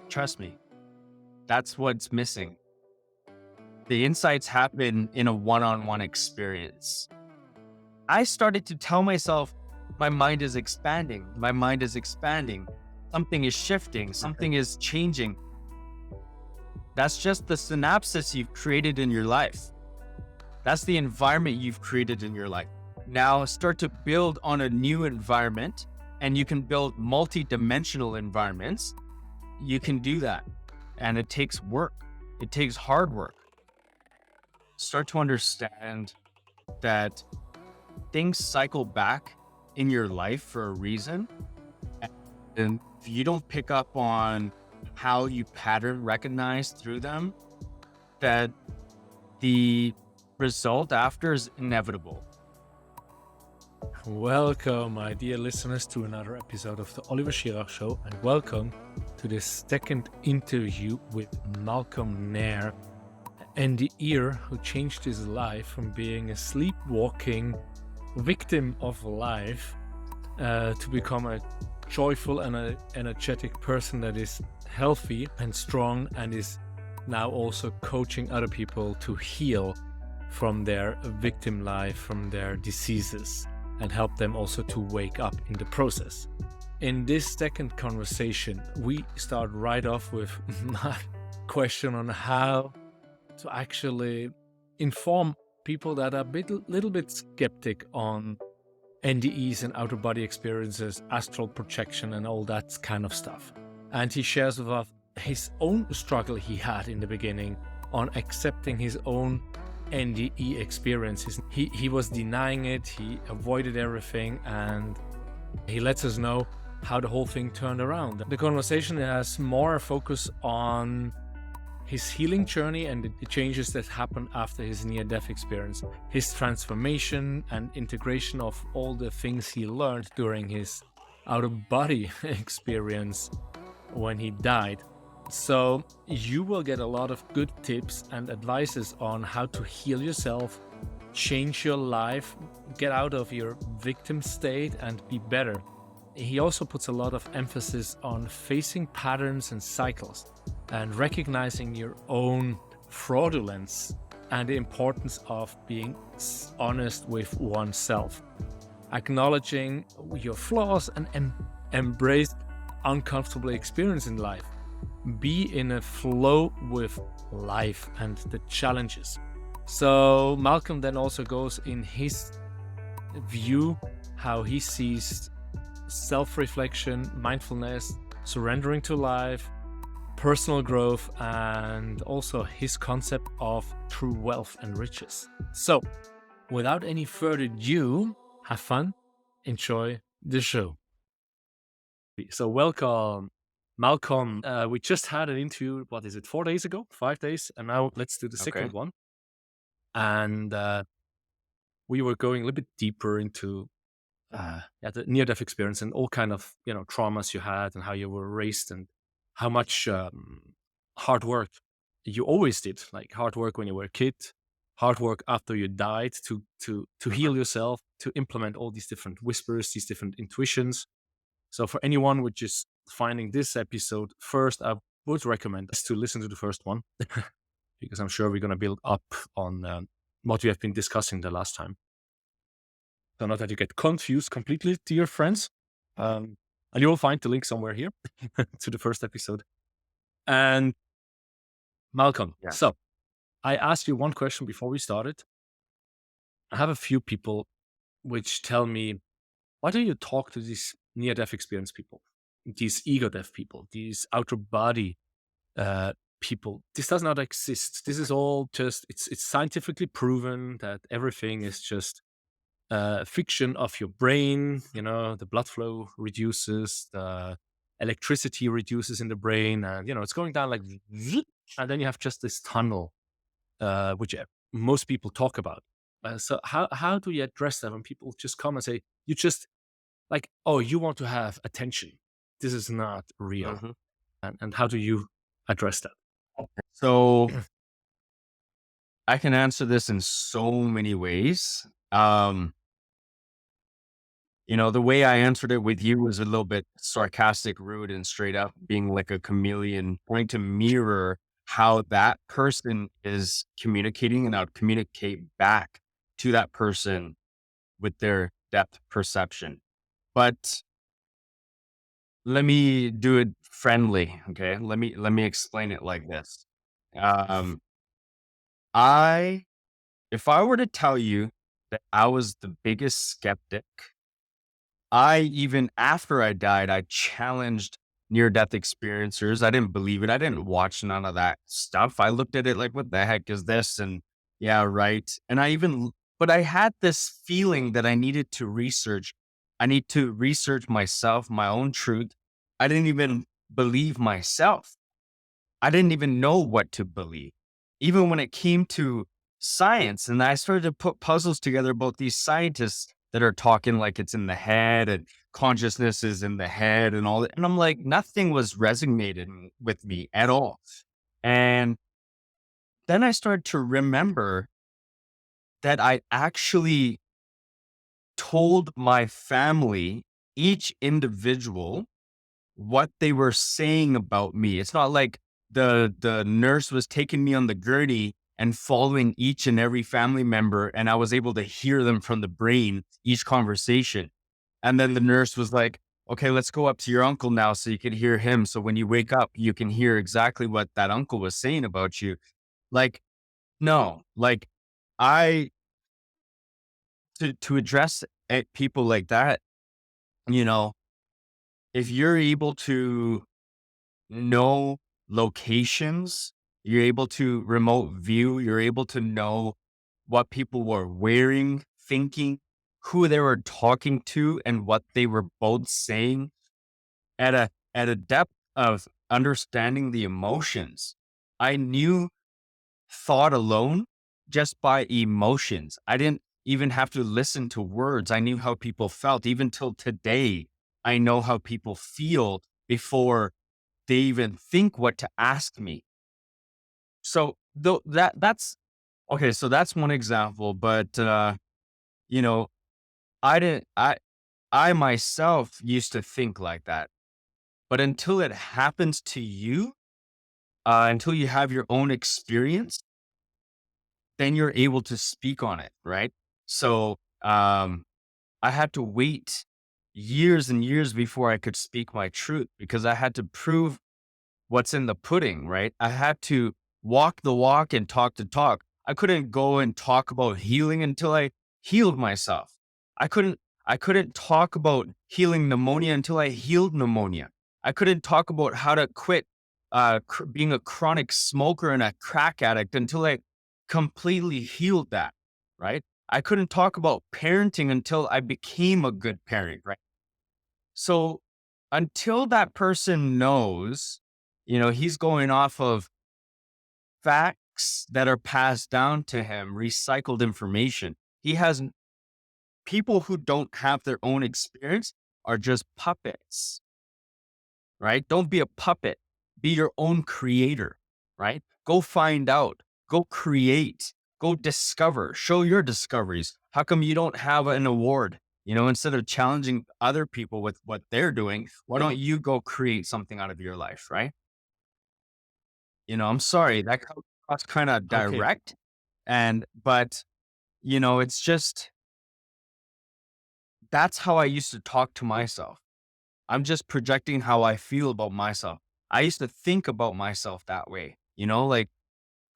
Trust me, that's what's missing. The insights happen in a one-on-one experience. I started to tell myself, my mind is expanding. My mind is expanding. Something is shifting. Something is changing. That's just the synapses you've created in your life. That's the environment you've created in your life. Now start to build on a new environment, and you can build multi-dimensional environments. You can do that. And it takes work. It takes hard work. Start to understand that things cycle back in your life for a reason. And if you don't pick up on how you pattern recognize through them, that the result after is inevitable. Welcome, my dear listeners, to another episode of the Oliver Schirach Show, and welcome to this second interview with Malcolm Nair, an NDE who changed his life from being a sleepwalking victim of life to become a joyful and an energetic person that is healthy and strong, and is now also coaching other people to heal from their victim life, from their diseases, and help them also to wake up in the process. In this second conversation, we start right off with my question on how to actually inform people that are a little bit skeptic on NDEs and outer body experiences, astral projection, and all that kind of stuff. And he shares with us his own struggle he had in the beginning on accepting his own NDE experiences. He was denying it, he avoided everything, and he lets us know how the whole thing turned around. The conversation has more focus on his healing journey and the changes that happened after his near-death experience, his transformation and integration of all the things he learned during his out-of-body experience when he died. So you will get a lot of good tips and advices on how to heal yourself, change your life, get out of your victim state, and be better. He also puts a lot of emphasis on facing patterns and cycles and recognizing your own fraudulence and the importance of being honest with oneself, acknowledging your flaws and embrace uncomfortable experience in life. Be in a flow with life and the challenges. So Malcolm then also goes in his view how he sees self-reflection, mindfulness, surrendering to life, personal growth, and also his concept of true wealth and riches. So without any further ado, have fun, enjoy the show. So welcome, Malcolm. We just had an interview, 4 days ago, 5 days, and now let's do the second one. And we were going a little bit deeper into the near-death experience and all kind of traumas you had and how you were raised and how much hard work you always did, like hard work when you were a kid, hard work after you died to heal yourself, to implement all these different whispers, these different intuitions. So for anyone which is finding this episode first, I would recommend us to listen to the first one because I'm sure we're going to build up on what we have been discussing the last time. So not that you get confused completely, dear friends. And you will find the link somewhere here to the first episode. And Malcolm, So I asked you one question before we started. I have a few people which tell me, why do you talk to these near-death experience people, these ego-death people, these outer body people? This does not exist. This is all just, it's scientifically proven that everything is just fiction of your brain. The blood flow reduces, the electricity reduces in the brain, and it's going down like, and then you have just this tunnel, which most people talk about. So how do you address that when people just come and say, you just like, oh, you want to have attention, this is not real? And how do you address that? So I can answer this in so many ways. The way I answered it with you was a little bit sarcastic, rude, and straight up, being like a chameleon, trying to mirror how that person is communicating, and I'd communicate back to that person with their depth perception. But let me do it friendly. Okay. Let me explain it like this. Um, I if I were to tell you that I was the biggest skeptic, I even after I died, I challenged near death experiencers. I didn't believe it. I didn't watch none of that stuff. I looked at it like, what the heck is this? And yeah, right. And but I had this feeling that I needed to research. I need to research myself, my own truth. I didn't even believe myself. I didn't even know what to believe. Even when it came to science, and I started to put puzzles together about these scientists that are talking like it's in the head and consciousness is in the head and all that. And I'm like, nothing was resonating with me at all. And then I started to remember that I actually told my family, each individual, what they were saying about me. It's not like the nurse was taking me on the gurney and following each and every family member, and I was able to hear them from the brain, each conversation. And then the nurse was like, okay, let's go up to your uncle now so you can hear him. So when you wake up, you can hear exactly what that uncle was saying about you. Like, no, like I to address people like that, you know, if you're able to know locations, you're able to remote view, you're able to know what people were wearing, thinking, who they were talking to, and what they were both saying at a depth of understanding the emotions. I knew thought alone just by emotions. I didn't even have to listen to words. I knew how people felt. Even till today, I know how people feel before they even think what to ask me. So though that's okay, so that's one example, but you know, I didn't I myself used to think like that. But until it happens to you, until you have your own experience, then you're able to speak on it, right? So I had to wait years and years before I could speak my truth because I had to prove what's in the pudding, right? I had to walk the walk and talk the talk. I couldn't go and talk about healing until I healed myself. I couldn't I couldn't talk about healing pneumonia until I healed pneumonia. I couldn't talk about how to quit being a chronic smoker and a crack addict until I completely healed that, right? I couldn't talk about parenting until I became a good parent, right? So until that person knows, he's going off of facts that are passed down to him, recycled information. He has people who don't have their own experience are just puppets, right? Don't be a puppet. Be your own creator, right? Go find out, go create, go discover, show your discoveries. How come you don't have an award? Instead of challenging other people with what they're doing, why don't you go create something out of your life, right? I'm sorry that comes across kind of Okay. direct, but it's just that's how I used to talk to myself. I'm just projecting how I feel about myself. I used to think about myself that way, like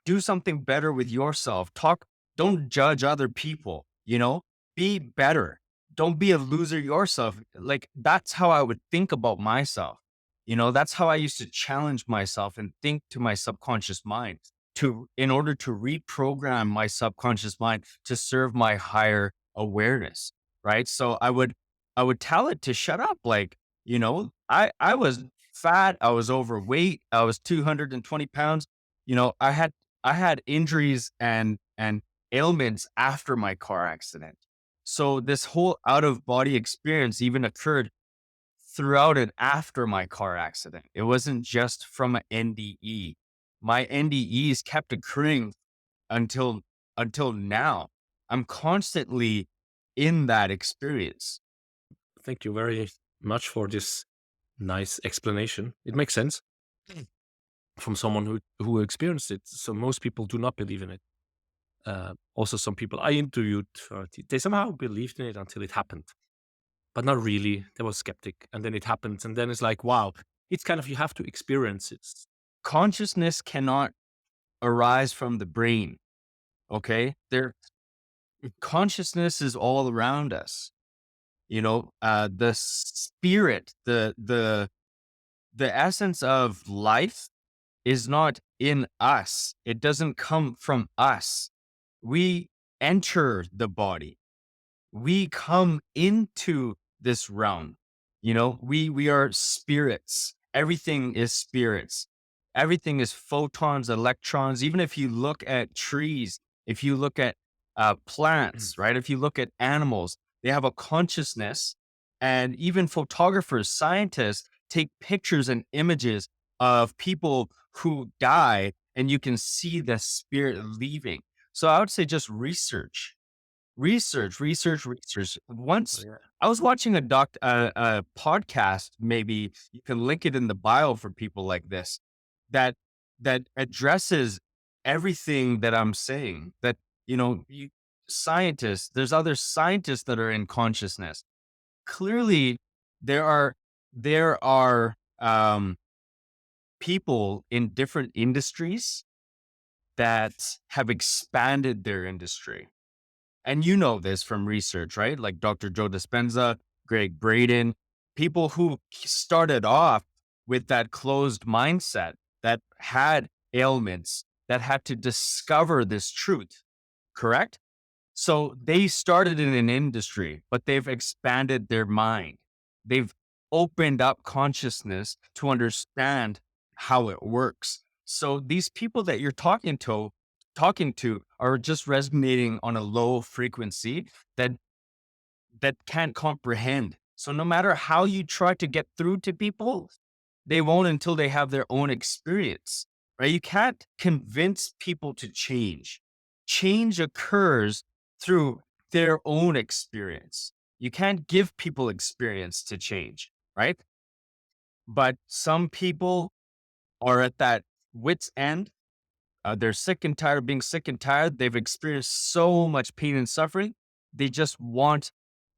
do something better with yourself. Don't judge other people, be better. Don't be a loser yourself. Like that's how I would think about myself. That's how I used to challenge myself and think to my subconscious mind in order to reprogram my subconscious mind to serve my higher awareness. Right. So I would tell it to shut up. Like, I was fat. I was overweight. I was 220 pounds. I had injuries and ailments after my car accident. So this whole out of body experience even occurred throughout and after my car accident. It wasn't just from an NDE. My NDEs kept occurring until until now. I'm constantly in that experience. Thank you very much for this nice explanation. It makes sense from someone who experienced it. So most people do not believe in it. Also, some people I interviewed, they somehow believed in it until it happened, but not really. They were skeptic, and then it happens, and then it's like, wow, it's kind of you have to experience it. Consciousness cannot arise from the brain. Okay. Consciousness is all around us. The spirit, the essence of life is not in us. It doesn't come from us. We enter the body. We come into this realm. We are spirits. Everything is spirits. Everything is photons, electrons. Even if you look at trees, if you look at plants, right? If you look at animals, they have a consciousness. And even photographers, scientists take pictures and images of people who die, and you can see the spirit leaving. So I would say just research. Research, research, research. Once Yeah. I was watching a podcast, maybe you can link it in the bio for people like this, that that addresses everything that I'm saying. That scientists, there's other scientists that are in consciousness. Clearly, there are people in different industries that have expanded their industry. And you know this from research, right? Like Dr. Joe Dispenza, Greg Braden, people who started off with that closed mindset, that had ailments, that had to discover this truth, correct? So they started in an industry, but they've expanded their mind. They've opened up consciousness to understand how it works. So these people that you're talking to are just resonating on a low frequency that can't comprehend. So no matter how you try to get through to people, they won't until they have their own experience, right? You can't convince people to change. Change occurs through their own experience. You can't give people experience to change, right? But some people are at that wit's end. They're sick and tired of being sick and tired. They've experienced so much pain and suffering. They just want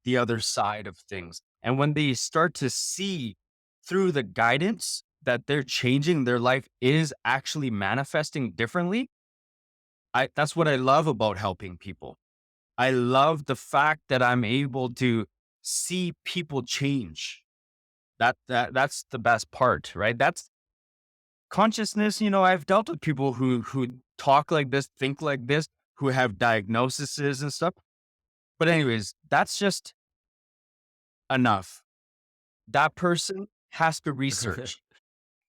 the other side of things. And when they start to see through the guidance that they're changing, their life is actually manifesting differently. That's what I love about helping people. I love the fact that I'm able to see people change. That's the best part, right? That's consciousness. I've dealt with people who talk like this, think like this, who have diagnoses and stuff. But anyways, that's just enough. That person has to research.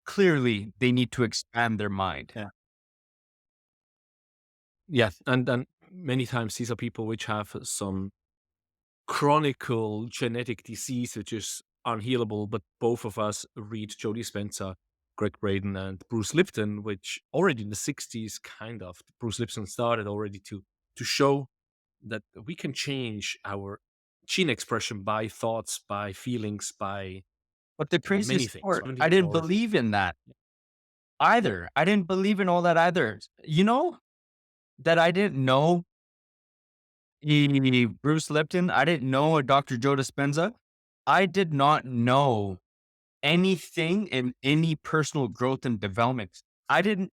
Clearly, they need to expand their mind. Yeah. Yeah, and then many times these are people which have some chronicle genetic disease which is unhealable. But both of us read Joe Dispenza, Greg Braden, and Bruce Lipton, which already in the 60s, kind of Bruce Lipton started already to show that we can change our gene expression by thoughts, by feelings, by But the many craziest things. part, I didn't believe in that either. I didn't believe in all that either. That I didn't know Bruce Lipton. I didn't know a Dr. Joe Dispenza. I did not know anything in any personal growth and development. I'm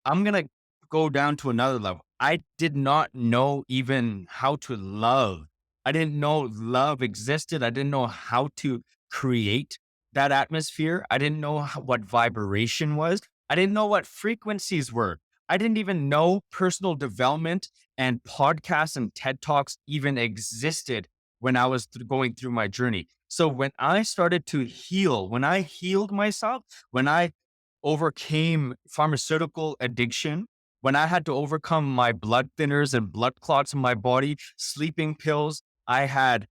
going to go down to another level. I did not know even how to love. I didn't know love existed. I didn't know how to create that atmosphere. I didn't know what vibration was. I didn't know what frequencies were. I didn't even know personal development and podcasts and TED Talks even existed when I was going through my journey. So when I started to heal, when I healed myself, when I overcame pharmaceutical addiction, when I had to overcome my blood thinners and blood clots in my body, sleeping pills, I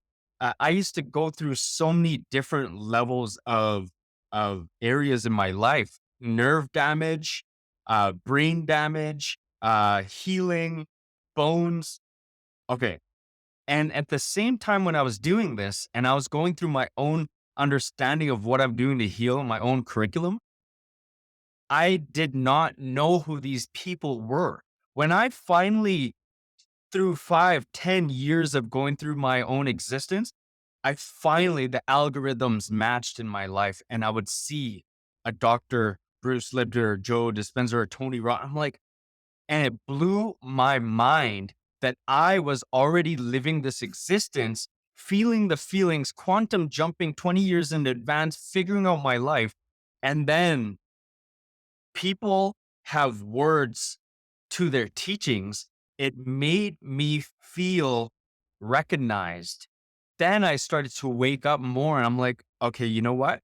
used to go through so many different levels of areas in my life, nerve damage, brain damage, healing, bones. Okay. And at the same time, when I was doing this and I was going through my own understanding of what I'm doing to heal my own curriculum, I did not know who these people were. When I finally, through 5, 10 years of going through my own existence, I finally, the algorithms matched in my life, and I would see a Dr. Bruce Lipton, Joe Dispenza, or Tony Robbins. I'm like, and it blew my mind that I was already living this existence, feeling the feelings, quantum jumping 20 years in advance, figuring out my life. And then people have words to their teachings. It made me feel recognized. Then I started to wake up more and I'm like, okay, you know what?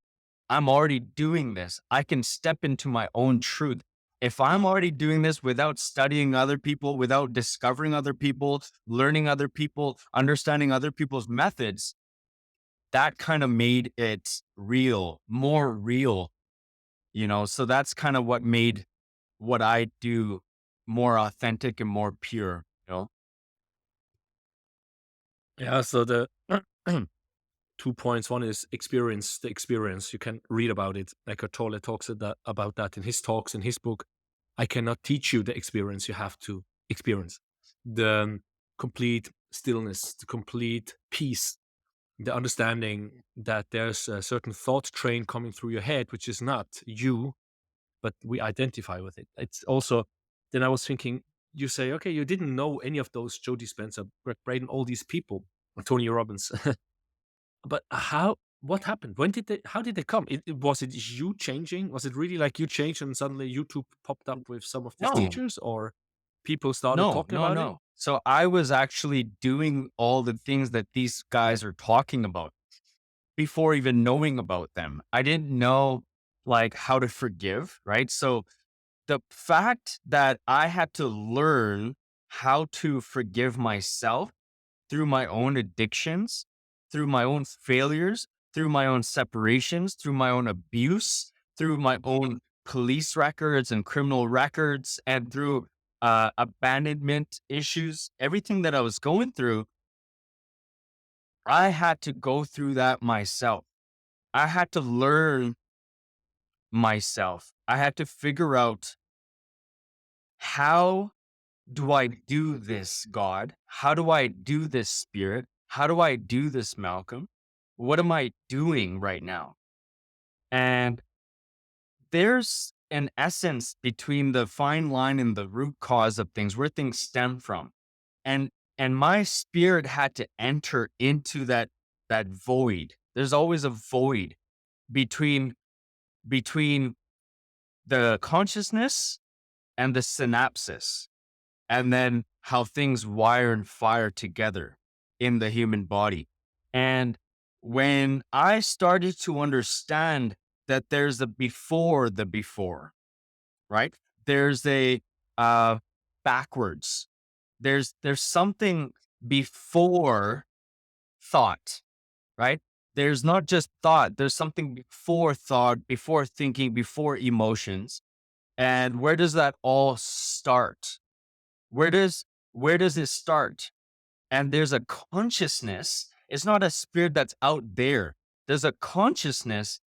I'm already doing this. I can step into my own truth. If I'm already doing this without studying other people, without discovering other people, learning other people, understanding other people's methods, that kind of made it real, more real, So that's kind of what made what I do more authentic and more pure. Yeah. So the 2 points. One is experience the experience. You can read about it. Eckhart Tolle talks about that in his talks, in his book. I cannot teach you the experience. You have to experience the complete stillness, the complete peace, the understanding that there's a certain thought train coming through your head, which is not you, but we identify with it. It's also, then I was thinking, you say, okay, you didn't know any of those, Joe Dispenza, Greg Braden, all these people, Tony Robbins. But what happened? How did they come? Was it you changing? Was it really like you changed and suddenly YouTube popped up with some of these No, teachers, or people started no, talking no, about it? no. So I was actually doing all the things that these guys are talking about before even knowing about them. I didn't know like how to forgive, right? So the fact that I had to learn how to forgive myself through my own addictions, through my own failures, through my own separations, through my own abuse, through my own police records and criminal records, and through abandonment issues, everything that I was going through, I had to go through that myself. I had to learn myself. I had to figure out, how do I do this, God? How do I do this, Spirit? How do I do this, Malcolm? What am I doing right now? And there's an essence between the fine line and the root cause of things, where things stem from. And my spirit had to enter into that void. There's always a void between between the consciousness and the synapses, and then how things wire and fire together in the human body. And when I started to understand that there's a before the before, right? There's a backwards. There's something before thought, right? There's not just thought, there's something before thought, before thinking, before emotions. And where does that all start? Where does it start? And there's a consciousness. It's not a spirit that's out there. There's a consciousness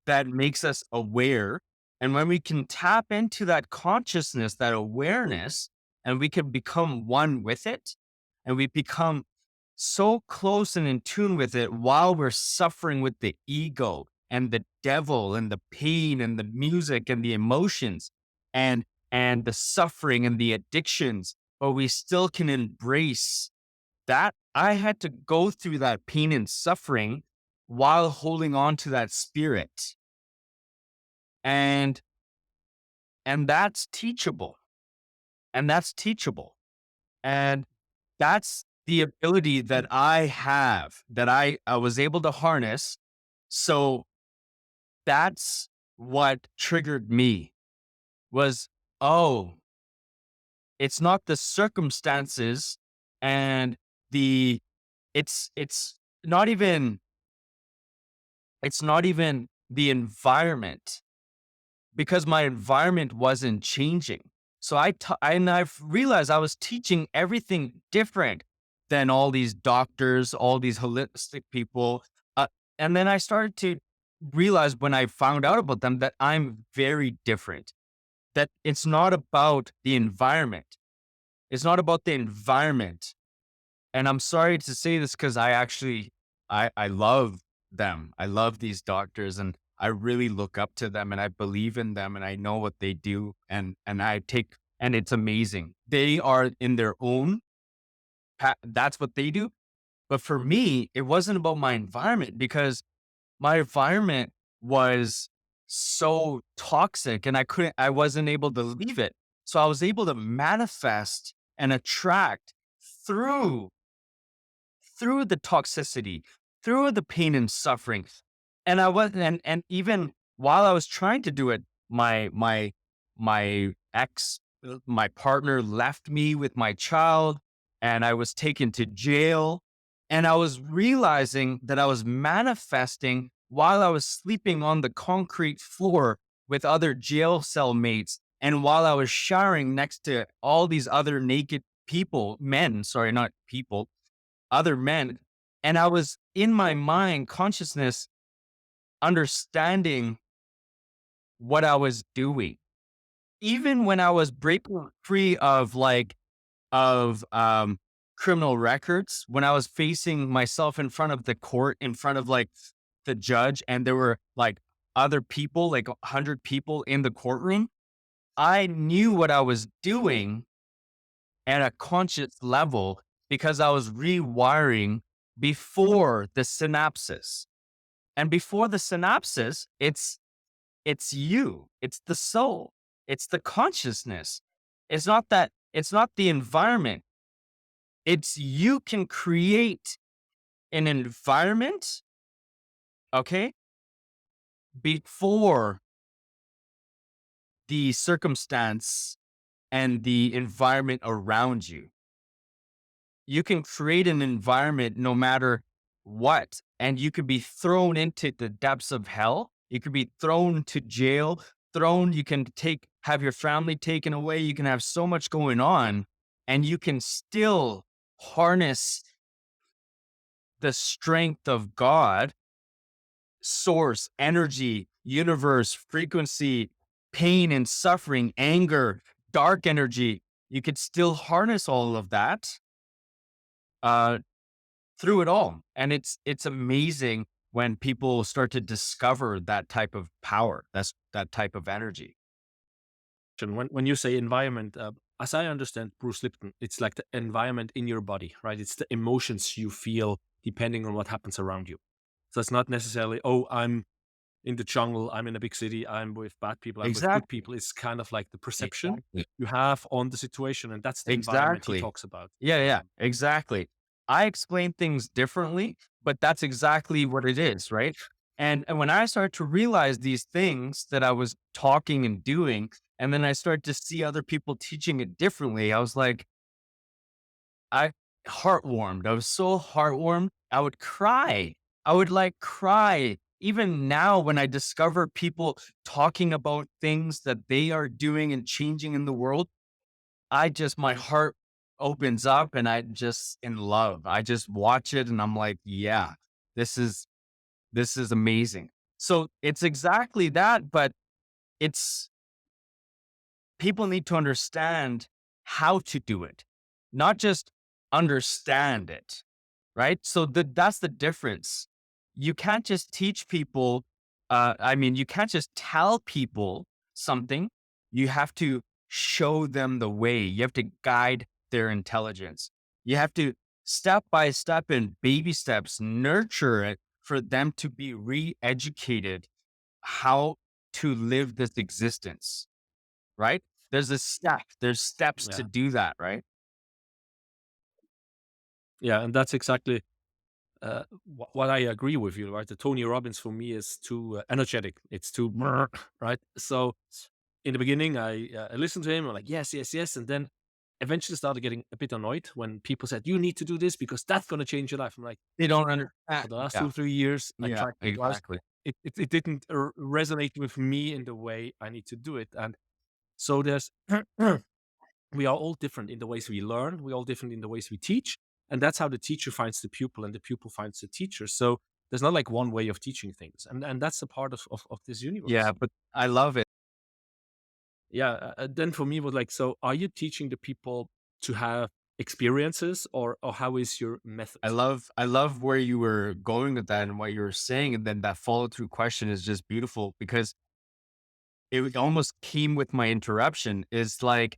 that makes us aware. And when we can tap into that consciousness, that awareness, and we can become one with it, and we become so close and in tune with it while we're suffering with the ego and the devil and the pain and the music and the emotions and the suffering and the addictions, but we still can embrace that. I had to go through that pain and suffering while holding on to that spirit. And that's teachable. And that's teachable. And that's the ability that I have, that I was able to harness. So that's what triggered me was, oh, it's not the circumstances and it's not even, the environment, because my environment wasn't changing. So and I've realized I was teaching everything different. than all these doctors, all these holistic people. Uh, and then I started to realize when I found out about them that I'm very different, that it's not about the environment. It's not about the environment. And I'm sorry to say this because I love them. I love these doctors and I really look up to them and I believe in them and I know what they do and I take and it's amazing. They are in their own that's what they do. But for me, it wasn't about my environment because my environment was so toxic and I wasn't able to leave it. So I was able to manifest and attract through the toxicity, through the pain and suffering. And I was and even while I was trying to do it, my ex, my partner left me with my child and I was taken to jail. And I was realizing that I was manifesting while I was sleeping on the concrete floor with other jail cell mates. And while I was showering next to all these other naked people, men, sorry, not people, other men. And I was in my mind, consciousness, understanding what I was doing. Even when I was breaking free of criminal records, when I was facing myself in front of the court, in front of like the judge, and there were like other people, like 100 people in the courtroom, I knew what I was doing at a conscious level because I was rewiring before the synapses. And before the synapses, it's you, it's the soul, it's the consciousness. It's not the environment. It's you can create an environment, okay, before the circumstance and the environment around you. You can create an environment no matter what, and you could be thrown into the depths of hell. You could be thrown to jail, you can have your family taken away. You can have so much going on, and you can still harness the strength of God, source, energy, universe, frequency, pain and suffering, anger, dark energy. You could still harness all of that. Through it all. And it's amazing when people start to discover that type of power, that type of energy. And when you say environment, as I understand Bruce Lipton, it's like the environment in your body, right? It's the emotions you feel depending on what happens around you. So it's not necessarily, oh, I'm in the jungle, I'm in a big city, I'm with bad people, I'm with good Exactly. people. It's kind of like the perception Exactly. you have on the situation. And that's the environment he Exactly. talks about. Yeah, exactly. I explain things differently, but that's exactly what it is, right? And when I started to realize these things that I was talking and doing, and then I started to see other people teaching it differently, I was like, I heartwarmed. I was so heartwarmed. I would cry. I would like cry. Even now, when I discover people talking about things that they are doing and changing in the world, my heart opens up and I just in love. I just watch it and I'm like, yeah, this is, this is amazing. So it's exactly that, but it's, people need to understand how to do it, not just understand it, right? So that's the difference. You can't just teach people, you can't just tell people something. You have to show them the way. You have to guide their intelligence. You have to step by step and baby steps nurture it for them to be re-educated how to live this existence, right? There's steps to Yeah. do that, right? Yeah. And that's exactly what I agree with you, right? The Tony Robbins for me is too energetic. It's too, right? So in the beginning, I listened to him. I'm like, yes, yes, yes. And then eventually started getting a bit annoyed when people said, you need to do this because that's going to change your life. I'm like, They don't understand. for the last Yeah. 2 3 years, I Yeah, tried it twice. exactly. It didn't resonate with me in the way I need to do it. And so there's, we are all different in the ways we learn. We're all different in the ways we teach. And that's how the teacher finds the pupil and the pupil finds the teacher. So there's not like one way of teaching things. And that's the part of this Yeah, universe. but I love it. Yeah. Then for me, it was like, so are you teaching the people to have experiences, or how is your method? I love where you were going with that and what you were saying, and then that follow through question is just beautiful because almost came with my interruption. Is like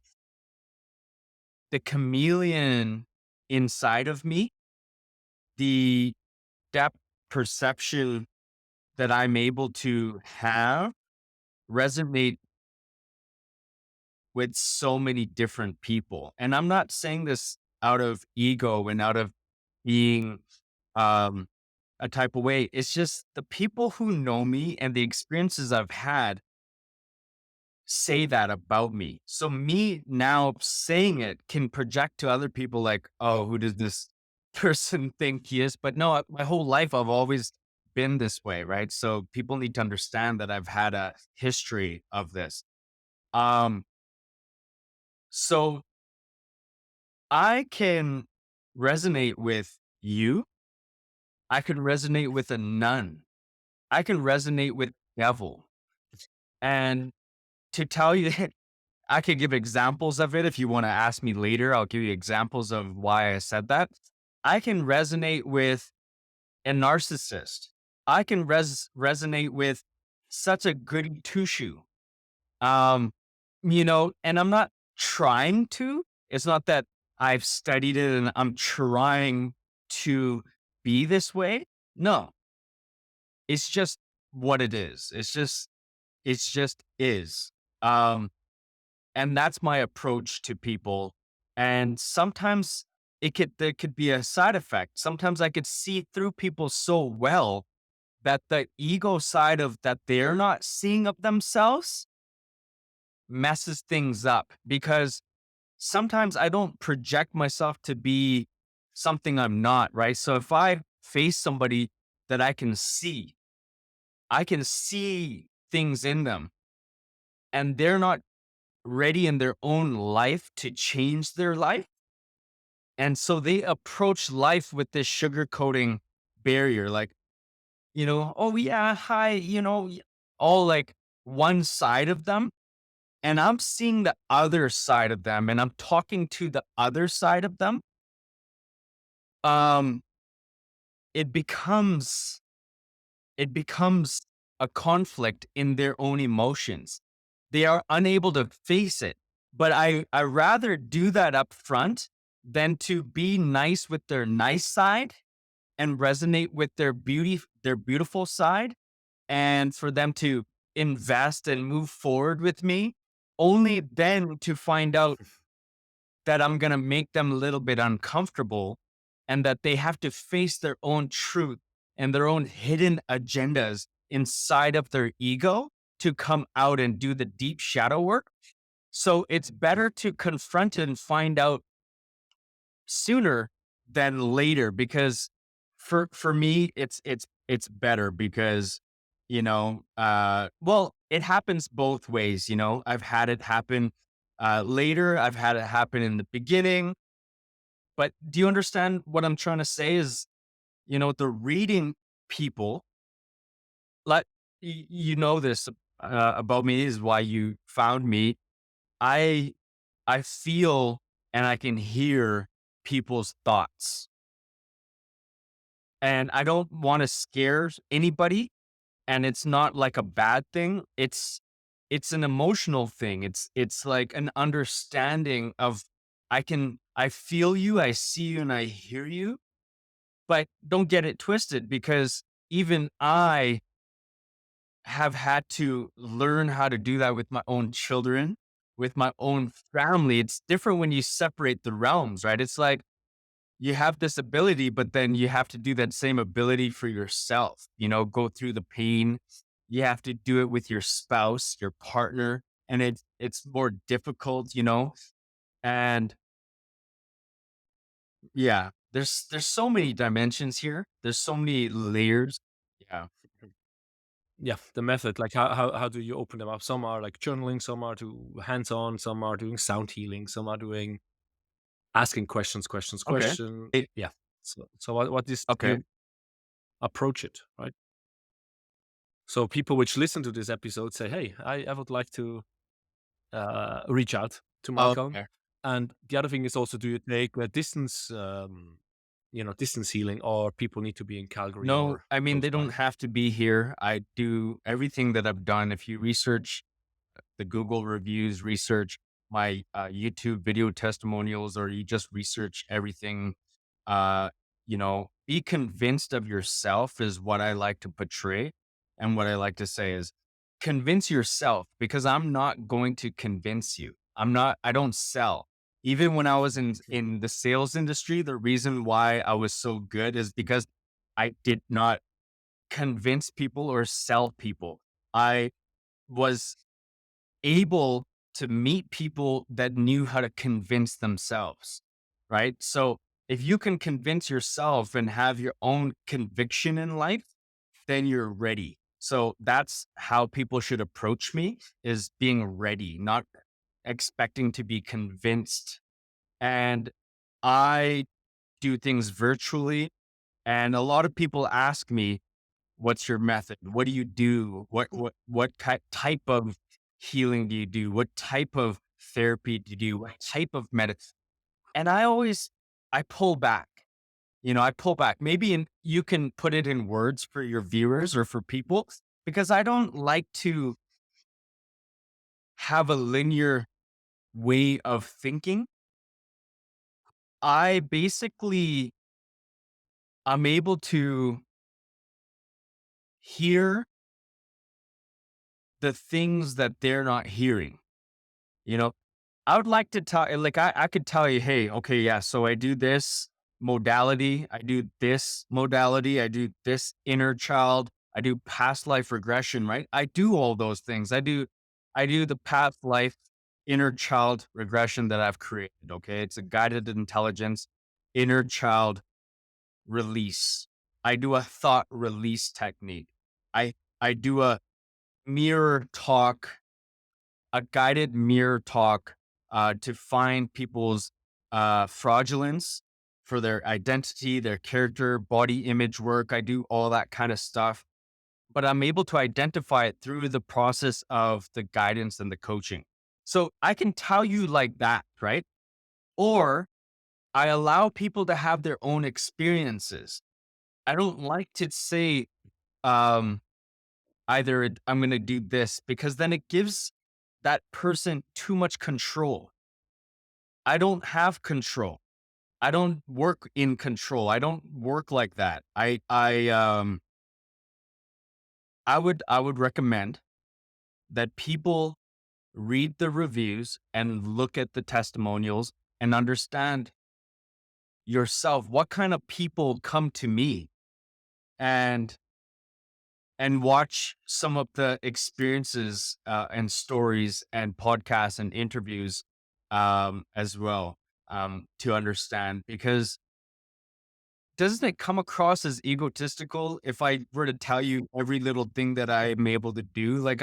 the chameleon inside of me, the depth perception that I'm able to have resonate with so many different people. And I'm not saying this out of ego and out of being um, a type of way. It's just the people who know me and the experiences I've had say that about me. So me now saying it can project to other people like, oh, who does this person think he is? But no, my whole life I've always been this way, right? So people need to understand that I've had a history of this. Um, so I can resonate with you. I can resonate with a nun. I can resonate with devil. And to tell you I could give examples of it if you want to ask me later. I'll give you examples of why I said that. I can resonate with a narcissist. I can resonate with such a goody two shoe. Um, and I'm not trying to. It's not that I've studied it and I'm trying to be this way. No, it's just what it is. It's just is. Um, And that's my approach to people. And sometimes there could be a side effect. Sometimes I could see through people so well that the ego side of that they're not seeing of themselves messes things up because sometimes I don't project myself to be something I'm not, right? So if I face somebody that I can see things in them and they're not ready in their own life to change their life. And so they approach life with this sugarcoating barrier, like, oh, yeah, hi, all like one side of them. And I'm seeing the other side of them and I'm talking to the other side of them. Um, it becomes, it becomes a conflict in their own emotions. They are unable to face it. But I rather do that up front than to be nice with their nice side and resonate with their beautiful side, and for them to invest and move forward with me, only then to find out that I'm going to make them a little bit uncomfortable and that they have to face their own truth and their own hidden agendas inside of their ego to come out and do the deep shadow work. So it's better to confront it and find out sooner than later because for me it's better because well, it happens both ways. I've had it happen later, I've had it happen in the beginning. But do you understand what I'm trying to say is, the reading people, like, this about me is why you found me. I i feel and I can hear people's thoughts, and I don't want to scare anybody. And it's not like a bad thing. It's an emotional thing. It's like an understanding of I feel you, I see you, and I hear you. But don't get it twisted because even I have had to learn how to do that with my own children, with my own family. It's different when you separate the realms, right? It's like you have this ability, but then you have to do that same ability for yourself, go through the pain. You have to do it with your spouse, your partner, and it's more difficult, and yeah, there's so many dimensions here. There's so many layers. Yeah. Yeah, the method, like how do you open them up? Some are like journaling, some are to hands on, some are doing sound healing, some are doing asking questions, questions, Okay. question. It Yeah. So what is okay. you approach it, right? So people which listen to this episode say, "Hey, I would like to reach out to Malcolm." Okay. And the other thing is also, do you take a distance, distance healing, or people need to be in Calgary No, or I mean, close they by? don't have to be here. I do everything that I've done. If you research the Google reviews, research my YouTube video testimonials, or you just research everything, uh, be convinced of yourself is what I like to portray. And what I like to say is convince yourself, because I'm not going to convince you. I don't sell. Even when I was in the sales industry, the reason why I was so good is because I did not convince people or sell people. I was able to meet people that knew how to convince themselves, right? So if you can convince yourself and have your own conviction in life, then you're ready. So that's how people should approach me, is being ready, not expecting to be convinced. And I do things virtually. And a lot of people ask me, what's your method? What do you do? What type of healing do you do? What type of therapy do you do? What type of medicine? And I pull back. I pull back. You can put it in words for your viewers or for people, because I don't like to have a linear way of thinking. I basically I'm able to hear the things that they're not hearing. You know, I would like to tell, like, I could tell you, hey, okay, yeah, so I do this modality, I do this modality, I do this inner child, I do past life regression, right? I do all those things. I do the past life inner child regression that I've created. Okay. It's a guided intelligence, inner child release. I do a thought release technique. I do mirror talk a guided mirror talk to find people's fraudulence for their identity, their character, body image work. I do all that kind of stuff, but I'm able to identify it through the process of the guidance and the coaching. So I can tell you like that, right? Or I allow people to have their own experiences. I don't like to say, um, I'm going to do this, because then it gives that person too much control. I don't have control. I don't work in control. I don't work like that. I would recommend that people read the reviews and look at the testimonials and understand yourself. What kind of people come to me, and watch some of the experiences and stories and podcasts and interviews as well, to understand, because doesn't it come across as egotistical if I were to tell you every little thing that I'm able to do? Like,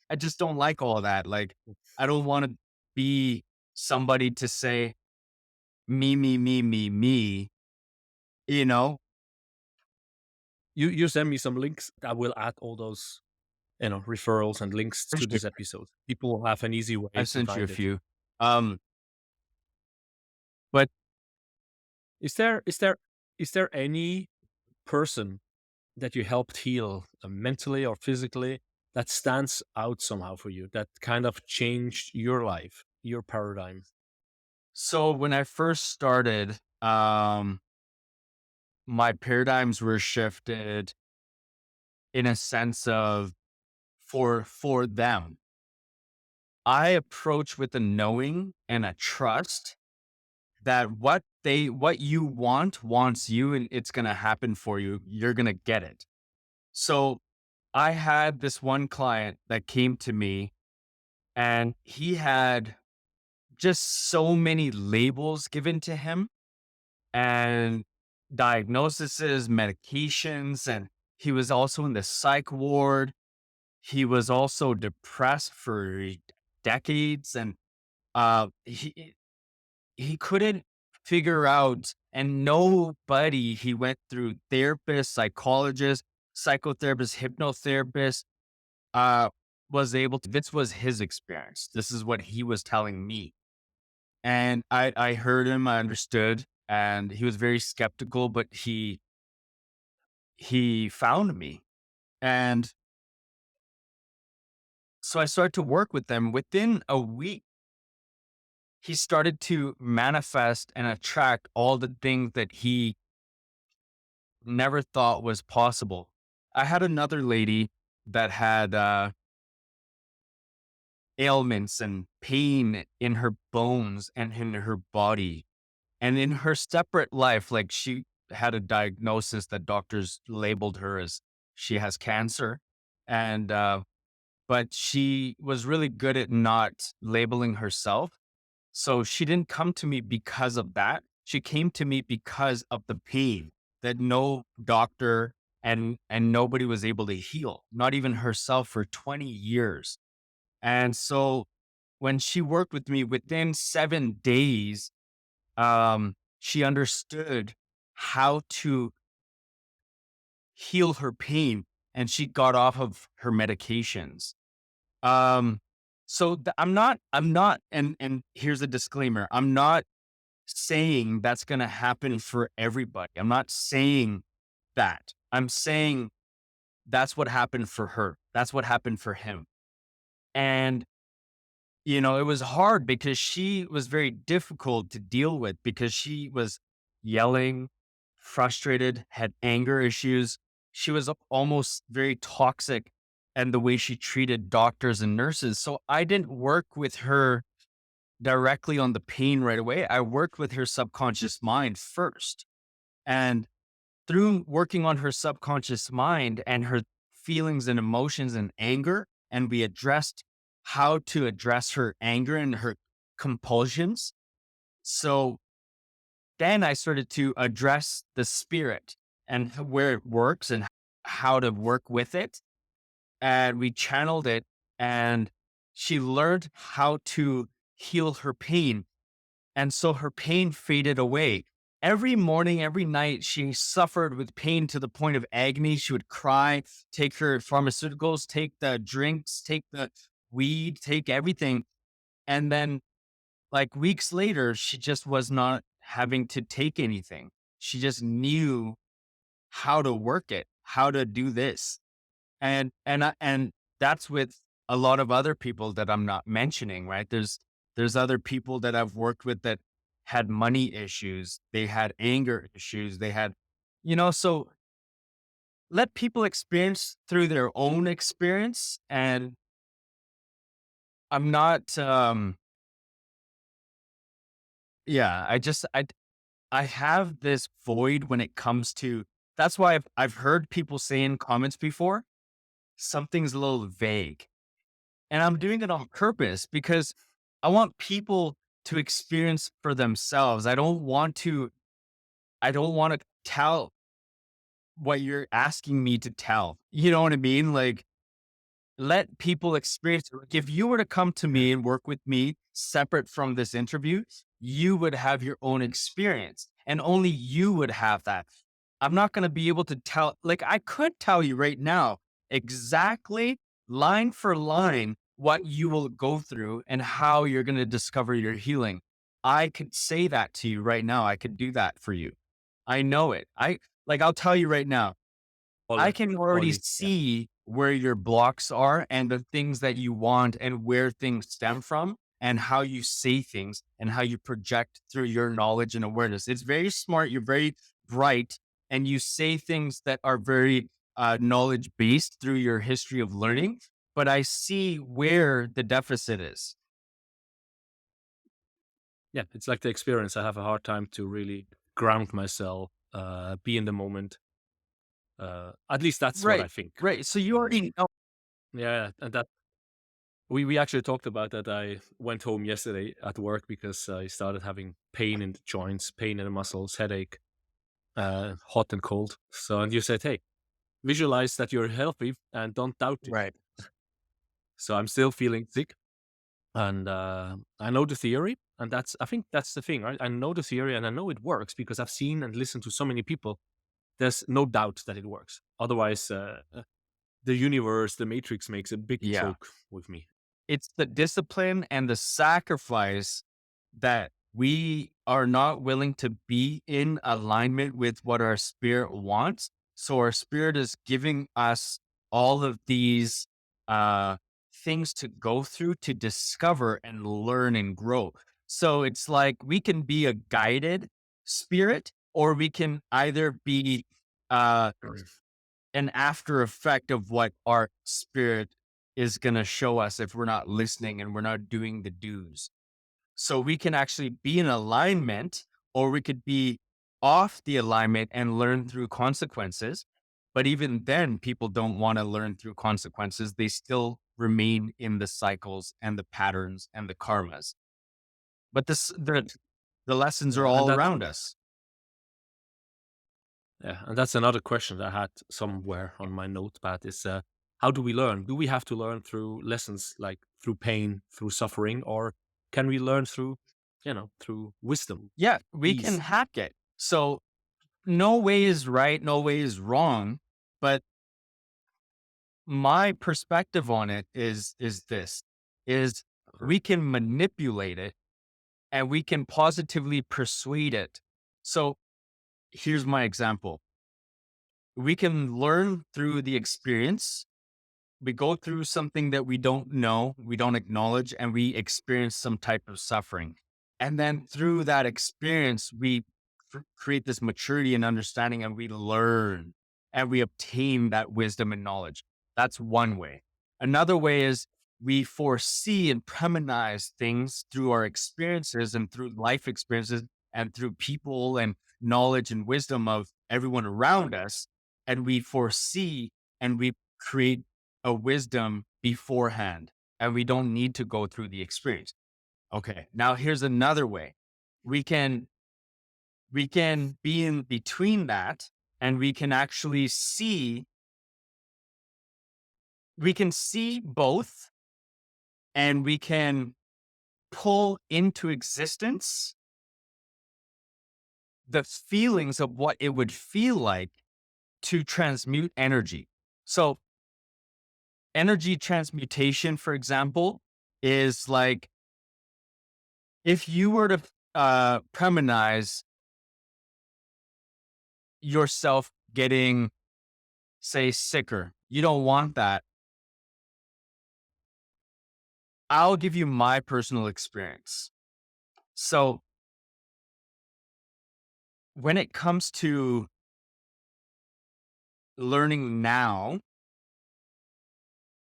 I just don't like all that. Like, I don't want to be somebody to say me, me, me, me, me, you know? You send me some links. I will add all those, referrals and links For to sure. this episode. People will have an easy way I've to sent you a find it. few. Um, but Is there any person that you helped heal, mentally or physically, that stands out somehow for you, that kind of changed your life, your paradigm? so when I first started, my paradigms were shifted in a sense of, for them. I approach with a knowing and a trust that what you want wants you, and it's going to happen for you. You're going to get it. So I had this one client that came to me, and he had just so many labels given to him, and diagnoses, medications, and he was also in the psych ward. He was also depressed for decades, and he couldn't. figure out, and nobody, he went through therapists, psychologists, psychotherapists, hypnotherapists, uh, was able to, this was his experience. This is what he was telling me. And I heard him, I understood, and he was very skeptical, but he found me. And so I started to work with them. Within a week, he started to manifest and attract all the things that he never thought was possible. I had another lady that had ailments and pain in her bones and in her body. And in her separate life, like she had a diagnosis that doctors labeled her as she has cancer. And, but she was really good at not labeling herself. So she didn't come to me because of that. She came to me because of the pain that no doctor and nobody was able to heal, not even herself for 20 years. And so when she worked with me within 7 days, she understood how to heal her pain and she got off of her medications. Um, I'm not, and here's a disclaimer. I'm not saying that's going to happen for everybody. I'm not saying that. I'm saying that's what happened for her. That's what happened for him. And, it was hard because she was very difficult to deal with because she was yelling, frustrated, had anger issues. She was almost very toxic and the way she treated doctors and nurses. So I didn't work with her directly on the pain right away. I worked with her subconscious mind first. And through working on her subconscious mind and her feelings and emotions and anger, and we addressed how to address her anger and her compulsions. So then I started to address the spirit and where it works and how to work with it. And we channeled it, and she learned how to heal her pain. And so her pain faded away. Every morning, every night, she suffered with pain to the point of agony. She would cry, take her pharmaceuticals, take the drinks, take the weed, take everything. And then, like weeks later, she just was not having to take anything. She just knew how to work it, how to do this. And that's with a lot of other people that I'm not mentioning, right? There's other people that I've worked with that had money issues, they had anger issues, they had, so let people experience through their own experience. And I'm not, yeah, I have this void when it comes to, that's why I've heard people say in comments before, something's a little vague. And I'm doing it on purpose because I want people to experience for themselves. I don't want to tell what you're asking me to tell. You know what I mean? Like, let people experience it. Like, if you were to come to me and work with me separate from this interview, you would have your own experience and only you would have that. I'm not going to be able to tell, like, I could tell you right now exactly line for line what you will go through and how you're going to discover your healing. I could say that to you right now. I could do that for you. I know it. I'll tell you right now, I Ollie, can already Ollie, yeah. see where your blocks are and the things that you want and where things stem from and how you say things and how you project through your knowledge and awareness. It's very smart. You're very bright and you say things that are very knowledge based through your history of learning. But I see where the deficit is. Yeah, it's like the experience. I have a hard time to really ground myself, be in the moment. At least that's what I Right. think. Right. So you already know. Yeah, and that we actually talked about that. I went home yesterday at work because I started having pain in the joints, pain in the muscles, headache, hot and cold. So, and you said, hey, visualize that you're healthy and don't doubt it. Right. So I'm still feeling sick, and I know the theory, And I think that's the thing, right? I know the theory and I know it works because I've seen and listened to so many people. There's no doubt that it works. Otherwise, the universe, the matrix makes a big Yeah. joke with me. It's the discipline and the sacrifice that we are not willing to be in alignment with what our spirit wants. So our spirit is giving us all of these uh, things to go through to discover and learn and grow. So it's like we can be a guided spirit, or we can either be uh, an after effect of what our spirit is going to show us if we're not listening and we're not doing the do's. So we can actually be in alignment, or we could be off the alignment and learn through consequences. But even then, people don't want to learn through consequences. They still remain in the cycles and the patterns and the karmas. But the lessons are Yeah, and all that's around us. yeah, and that's another question that I had somewhere on my notepad is how do we learn? Do we have to learn through lessons like through pain, through suffering, or can we learn through, through wisdom, Yeah, we can ease? hack it. So no way is right, no way is wrong. But my perspective on it is this is we can manipulate it and we can positively persuade it. So here's my example. We can learn through the experience. We go through something that we don't know, we don't acknowledge, and we experience some type of suffering. And then through that experience, we create this maturity and understanding, and we learn and we obtain that wisdom and knowledge. That's one way. Another way is we foresee and preminize things through our experiences and through life experiences and through people and knowledge and wisdom of everyone around us. And we foresee and we create a wisdom beforehand, and we don't need to go through the experience. Okay. Now here's another way. We can be in between that, and we can see both, and we can pull into existence the feelings of what it would feel like to transmute energy. So energy transmutation, for example, is like if you were to preminize yourself getting, say, sicker, you don't want that. I'll give you my personal experience. So when it comes to learning now,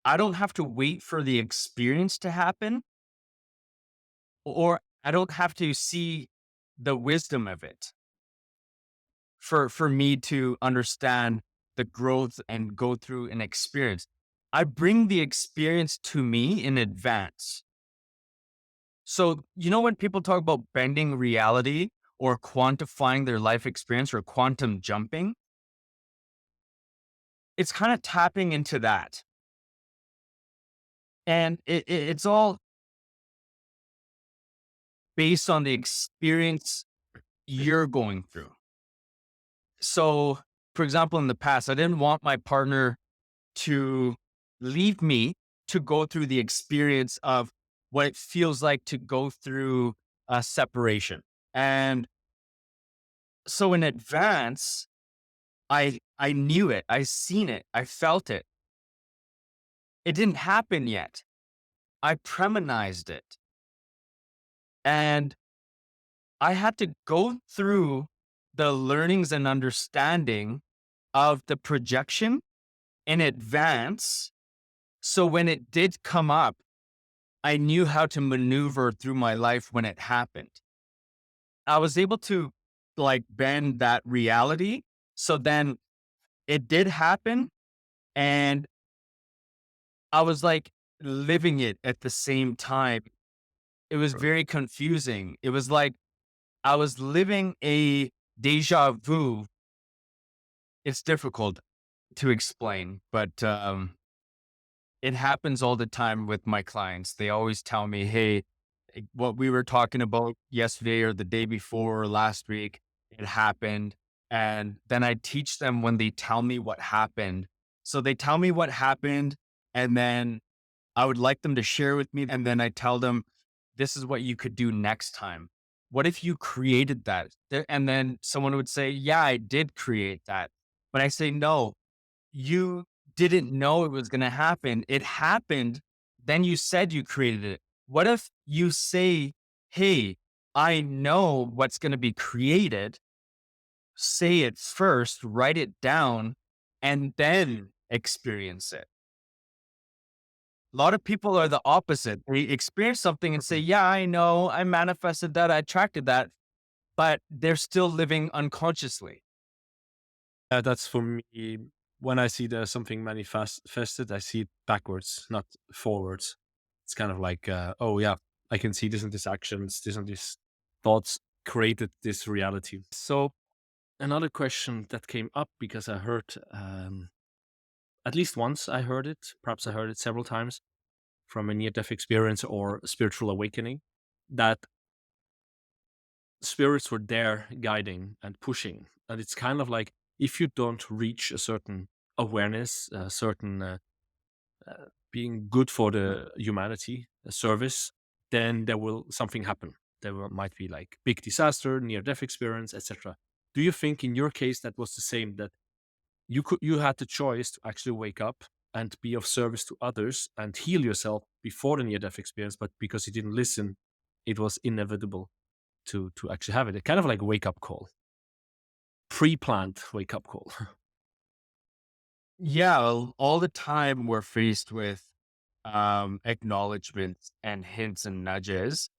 I don't have to wait for the experience to happen, or I don't have to see the wisdom of it for me to understand the growth and go through an experience. I bring the experience to me in advance. So, when people talk about bending reality or quantifying their life experience or quantum jumping, it's kind of tapping into that. And it's all based on the experience you're going through. So, for example, in the past, I didn't want my partner to leave me to go through the experience of what it feels like to go through a separation. And so in advance, I knew it, I seen it, I felt it. It didn't happen yet. I premonized it. And I had to go through the learnings and understanding of the projection in advance. So when it did come up, I knew how to maneuver through my life when it happened. I was able to bend that reality. So then it did happen, and I was living it at the same time. It was very confusing. It was like I was living a deja vu. It's difficult to explain, but it happens all the time with my clients. They always tell me, hey, what we were talking about yesterday or the day before or last week, it happened. And then I teach them when they tell me what happened. So they tell me what happened, and then I would like them to share with me. And then I tell them, this is what you could do next time. What if you created that? And then someone would say, yeah, I did create that. But I say, no, you didn't know it was going to happen. It happened. Then you said you created it. What if you say, hey, I know what's going to be created. Say it first, write it down, and then experience it. A lot of people are the opposite. They experience something and say, yeah, I know, I manifested that, I attracted that, but they're still living unconsciously. That's for me. When I see there's something manifested, I see it backwards, not forwards. It's kind of like, oh yeah, I can see this and this actions, this and this thoughts created this reality. So another question that came up because I heard, at least once I heard it, perhaps I heard it several times from a near-death experience or spiritual awakening, that spirits were there guiding and pushing. And it's kind of like if you don't reach a certain awareness, a certain being good for the humanity, a service, then there will something happen. Might be like big disaster, near death experience, etc. Do you think in your case that was the same, that you had the choice to actually wake up and be of service to others and heal yourself before the near death experience, but because you didn't listen, it was inevitable to actually have it. Kind of like a wake up call, pre-planned wake up call. Yeah, all the time we're faced with acknowledgments and hints and nudges,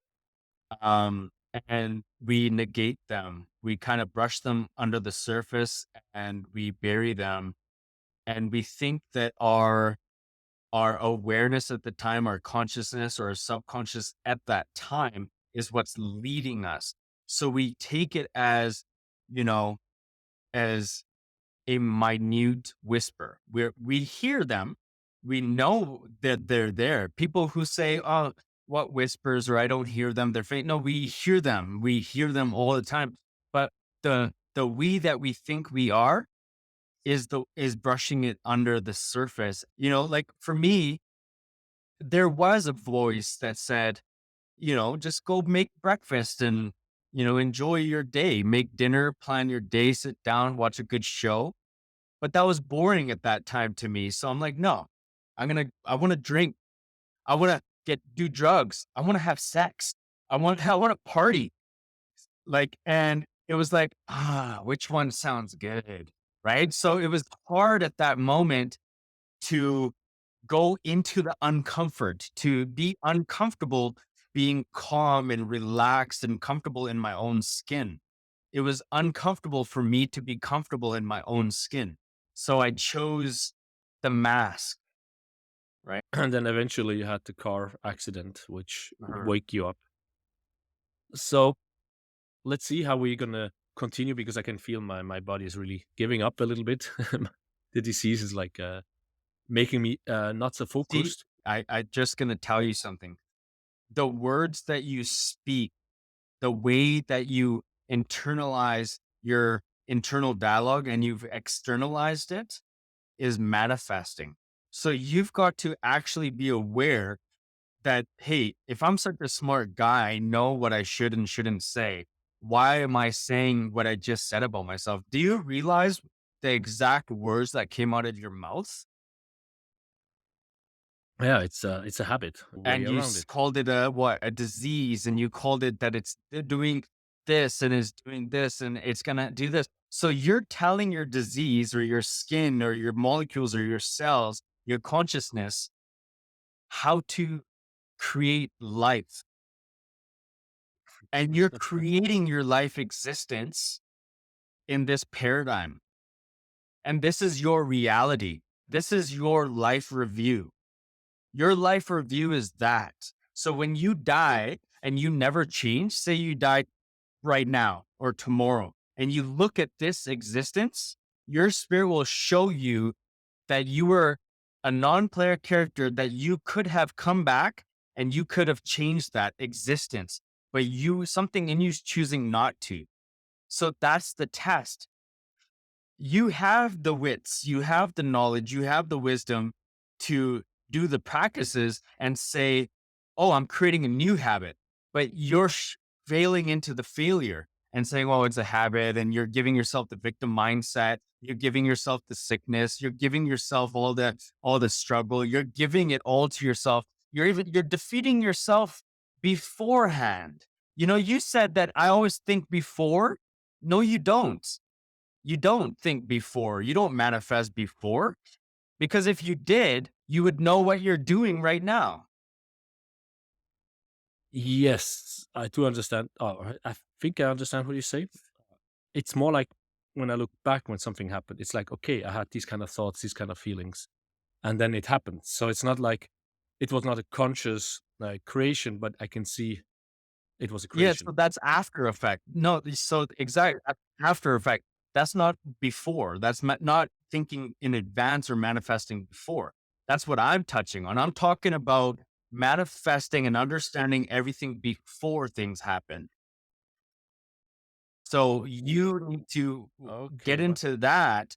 um, and we negate them. We kind of brush them under the surface and we bury them, and we think that our awareness at the time, our consciousness or our subconscious at that time is what's leading us. So we take it as, you know, as a minute whisper where we hear them. We know that they're there. People who say, oh, what whispers, or I don't hear them, they're faint. No, we hear them. We hear them all the time. But the we that we think we are is brushing it under the surface. Like for me, there was a voice that said, just go make breakfast and, enjoy your day, make dinner, plan your day, sit down, watch a good show. But that was boring at that time to me. So I'm like, no, I want to drink. I want to do drugs. I want to have sex. I want to party. Like, and it was like, which one sounds good? Right. So it was hard at that moment to go into the uncomfort, to be uncomfortable, being calm and relaxed and comfortable in my own skin. It was uncomfortable for me to be comfortable in my own skin. So I chose the mask, right? And then eventually you had the car accident, which wake you up. So let's see how we're gonna continue, because I can feel my body is really giving up a little bit. The disease is like making me not so See, focused. I just going to tell you something. The words that you speak, the way that you internalize your internal dialogue and you've externalized it is manifesting. So you've got to actually be aware that, hey, if I'm such a smart guy, I know what I should and shouldn't say. Why am I saying what I just said about myself? Do you realize the exact words that came out of your mouth? Yeah, it's a habit, a way And you around it. called it a disease, and you called it that it's doing this and is doing this and it's gonna do this. So you're telling your disease or your skin or your molecules or your cells, your consciousness, how to create life. And you're That's right. creating your life existence in this paradigm. And this is your reality. This is your life review. Your life review is that. So when you die and you never change, say you die right now or tomorrow, and you look at this existence, your spirit will show you that you were a non-player character, that you could have come back and you could have changed that existence, but something in you's choosing not to. So that's the test. You have the wits, you have the knowledge, you have the wisdom to do the practices and say, oh, I'm creating a new habit, but you're failing into the failure and saying, oh, it's a habit. And you're giving yourself the victim mindset. You're giving yourself the sickness. You're giving yourself all the struggle. You're giving it all to yourself. You're defeating yourself beforehand. You said that I always think before. No, you don't. You don't think before. You don't manifest before, because if you did, you would know what you're doing right now. Yes, I do understand. I think I understand what you say. It's more like when I look back when something happened, it's like, okay, I had these kind of thoughts, these kind of feelings, and then it happened. So it's not like it was not a conscious creation, but I can see it was a Yeah, creation. so that's after effect. No, so exact after effect. That's not before. That's not thinking in advance or manifesting before. That's what I'm touching on. I'm talking about manifesting and understanding everything before things happen. So you need to Okay, get but into that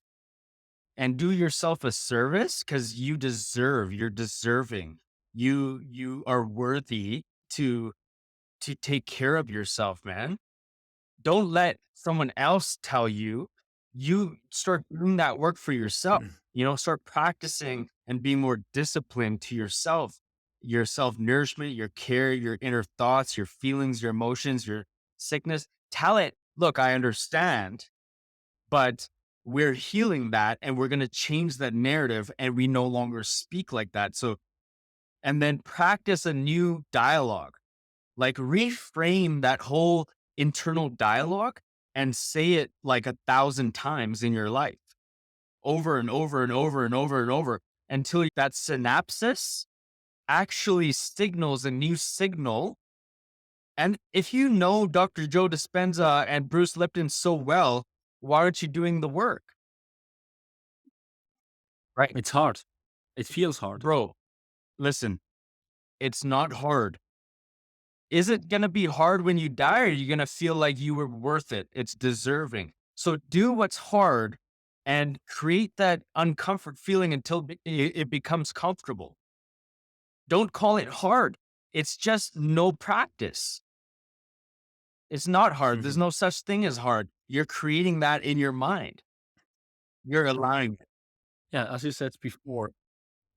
and do yourself a service, because you're deserving. You are worthy to take care of yourself, man. Don't let someone else tell you. You start doing that work for yourself. Start practicing and being more disciplined to yourself, your self nourishment, your care, your inner thoughts, your feelings, your emotions, your sickness. Tell it, look, I understand, but we're healing that and we're going to change that narrative and we no longer speak like that. So, and then practice a new dialogue, like reframe that whole internal dialogue and say it like 1,000 times in your life, over and over and over and over and over, until that synapses actually signals a new signal. And if you know Dr. Joe Dispenza and Bruce Lipton so well, why aren't you doing the work? Right. it's hard. It feels hard. Bro, listen, it's not hard. Is it going to be hard when you die, or are you going to feel like you were worth it? It's deserving. So do what's hard and create that uncomfort feeling until it becomes comfortable. Don't call it hard. It's just no practice. It's not hard. There's no such thing as hard. You're creating that in your mind. You're allowing it. Yeah, as you said before.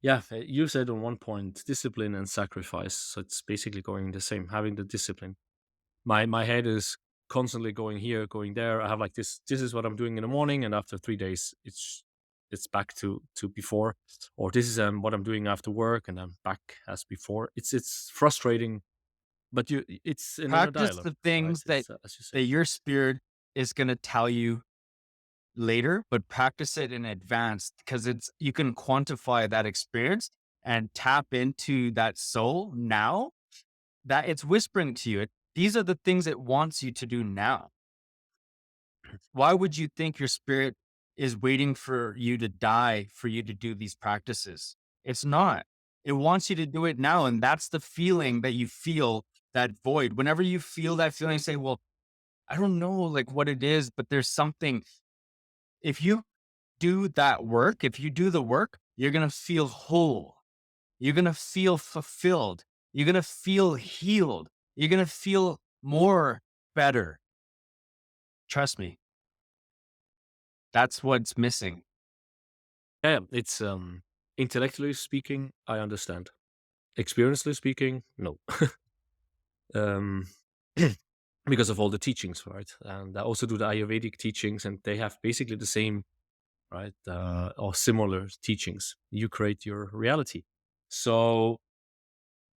Yeah, you said on one point discipline and sacrifice. So it's basically going the same, having the discipline. My head is constantly going here, going there. I have like this is what I'm doing in the morning, and after 3 days it's back to before. Or this is what I'm doing after work, and I'm back as before. It's frustrating, but it's an inner Practice dialogue, the right? things It's as you that say. your spirit is going to tell you later, but practice it in advance, because you can quantify that experience and tap into that soul now that it's whispering to you. These are the things it wants you to do now. Why would you think your spirit is waiting for you to die for you to do these practices? It's not. It wants you to do it now. And that's the feeling that you feel, that void. Whenever you feel that feeling, say, well, I don't know like what it is, but there's something. If you do that work, if you do the work, you're going to feel whole. You're going to feel fulfilled. You're going to feel healed. You're going to feel more better. Trust me. That's what's missing. Yeah, it's intellectually speaking, I understand. Experientially speaking, no. um because of all the teachings, right? And I also do the Ayurvedic teachings, and they have basically the same, right, or similar teachings. You create your reality. So,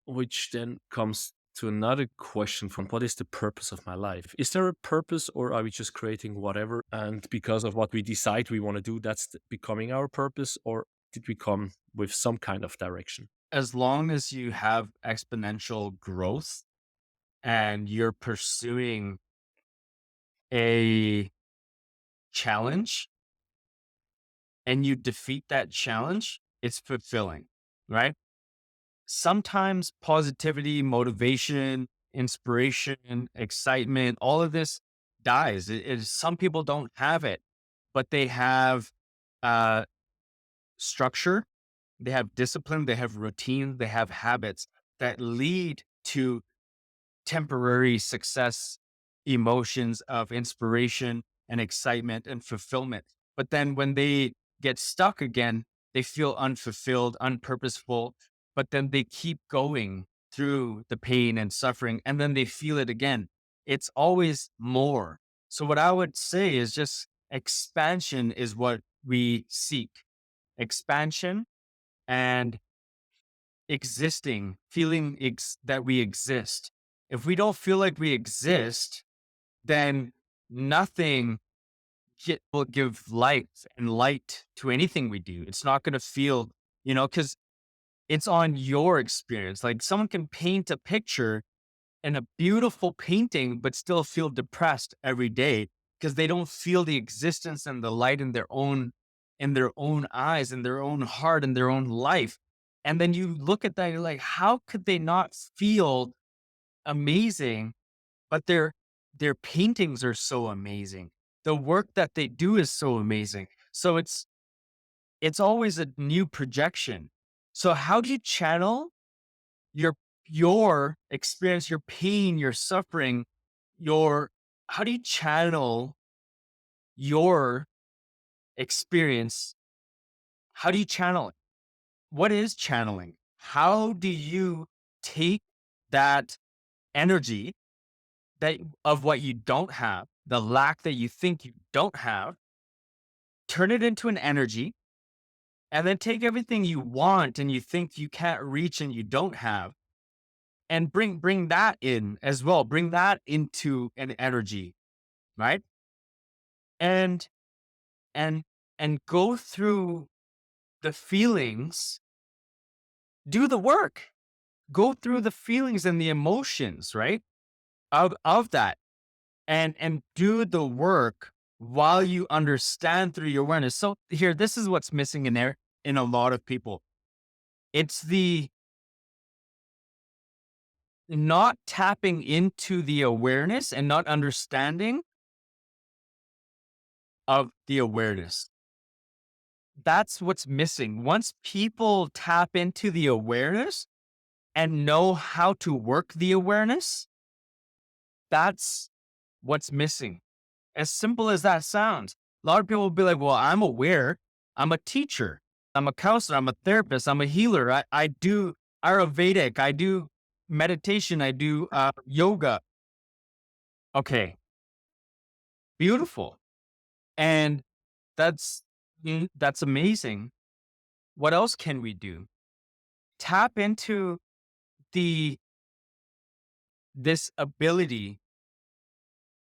which then comes to another question from what is the purpose of my life? Is there a purpose, or are we just creating whatever? And because of what we decide we want to do, that's becoming our purpose, or did we come with some kind of direction? As long as you have exponential growth and you're pursuing a challenge and you defeat that challenge, it's fulfilling, right? sometimes positivity, motivation, inspiration, excitement, all of this dies. Some people don't have it, but they have uh, structure, they have discipline, they have routine, they have habits that lead to temporary success, emotions of inspiration and excitement and fulfillment. But then when they get stuck again, they feel unfulfilled, unpurposeful, but then they keep going through the pain and suffering and then they feel it again. It's always more. So, what I would say is just expansion is what we seek, expansion and existing, feeling that we exist. If we don't feel like we exist, then nothing will give light to anything we do. It's not going to feel, because it's on your experience. Like someone can paint a picture and a beautiful painting, but still feel depressed every day because they don't feel the existence and the light in their own eyes, in their own heart, in their own life. And then you look at that, you're like, how could they not feel amazing? But their paintings are so amazing. The work that they do is so amazing. So it's always a new projection. So how do you channel your your experience, your pain, your suffering, your how do you channel your experience? How do you channel it? What is channeling? How do you take that energy that of what you don't have, the lack that you think you don't have, turn it into an energy, and then take everything you want and you think you can't reach and you don't have, and bring that in as well. Bring that into an energy, right? And and and go through the feelings, do the work. Go through the feelings and the emotions, right? Of that. And do the work while you understand through your awareness. So here, this is what's missing in there in a lot of people. It's the not tapping into the awareness and not understanding of the awareness. That's what's missing. Once people tap into the awareness and know how to work the awareness, that's what's missing. As simple as that sounds. A lot of people will be like, well, I'm aware. I'm a teacher. I'm a counselor. I'm a therapist. I'm a healer. I do Ayurvedic. I do meditation. I do yoga. Okay. Beautiful. And that's amazing. What else can we do? Tap into the this ability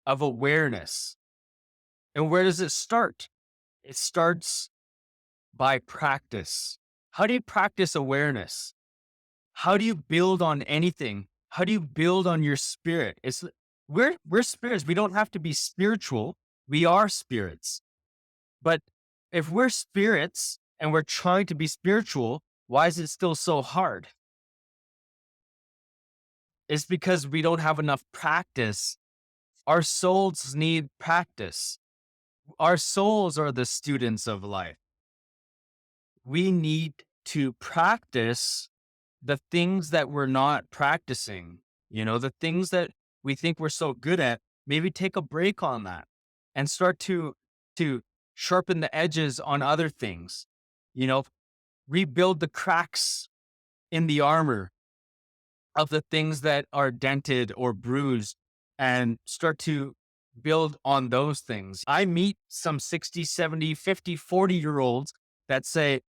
of awareness. And where does it start? It starts by practice. How do you practice awareness? How do you build on anything? How do you build on your spirit? We're spirits. We don't have to be spiritual. We are spirits. But if we're spirits and we're trying to be spiritual, why is it still so hard? It's because we don't have enough practice. Our souls need practice. Our souls are the students of life. We need to practice the things that we're not practicing, the things that we think we're so good at. Maybe take a break on that and start to sharpen the edges on other things, you know, rebuild the cracks in the armor of the things that are dented or bruised and start to build on those things. I meet some 60, 70, 50, 40-year olds that say,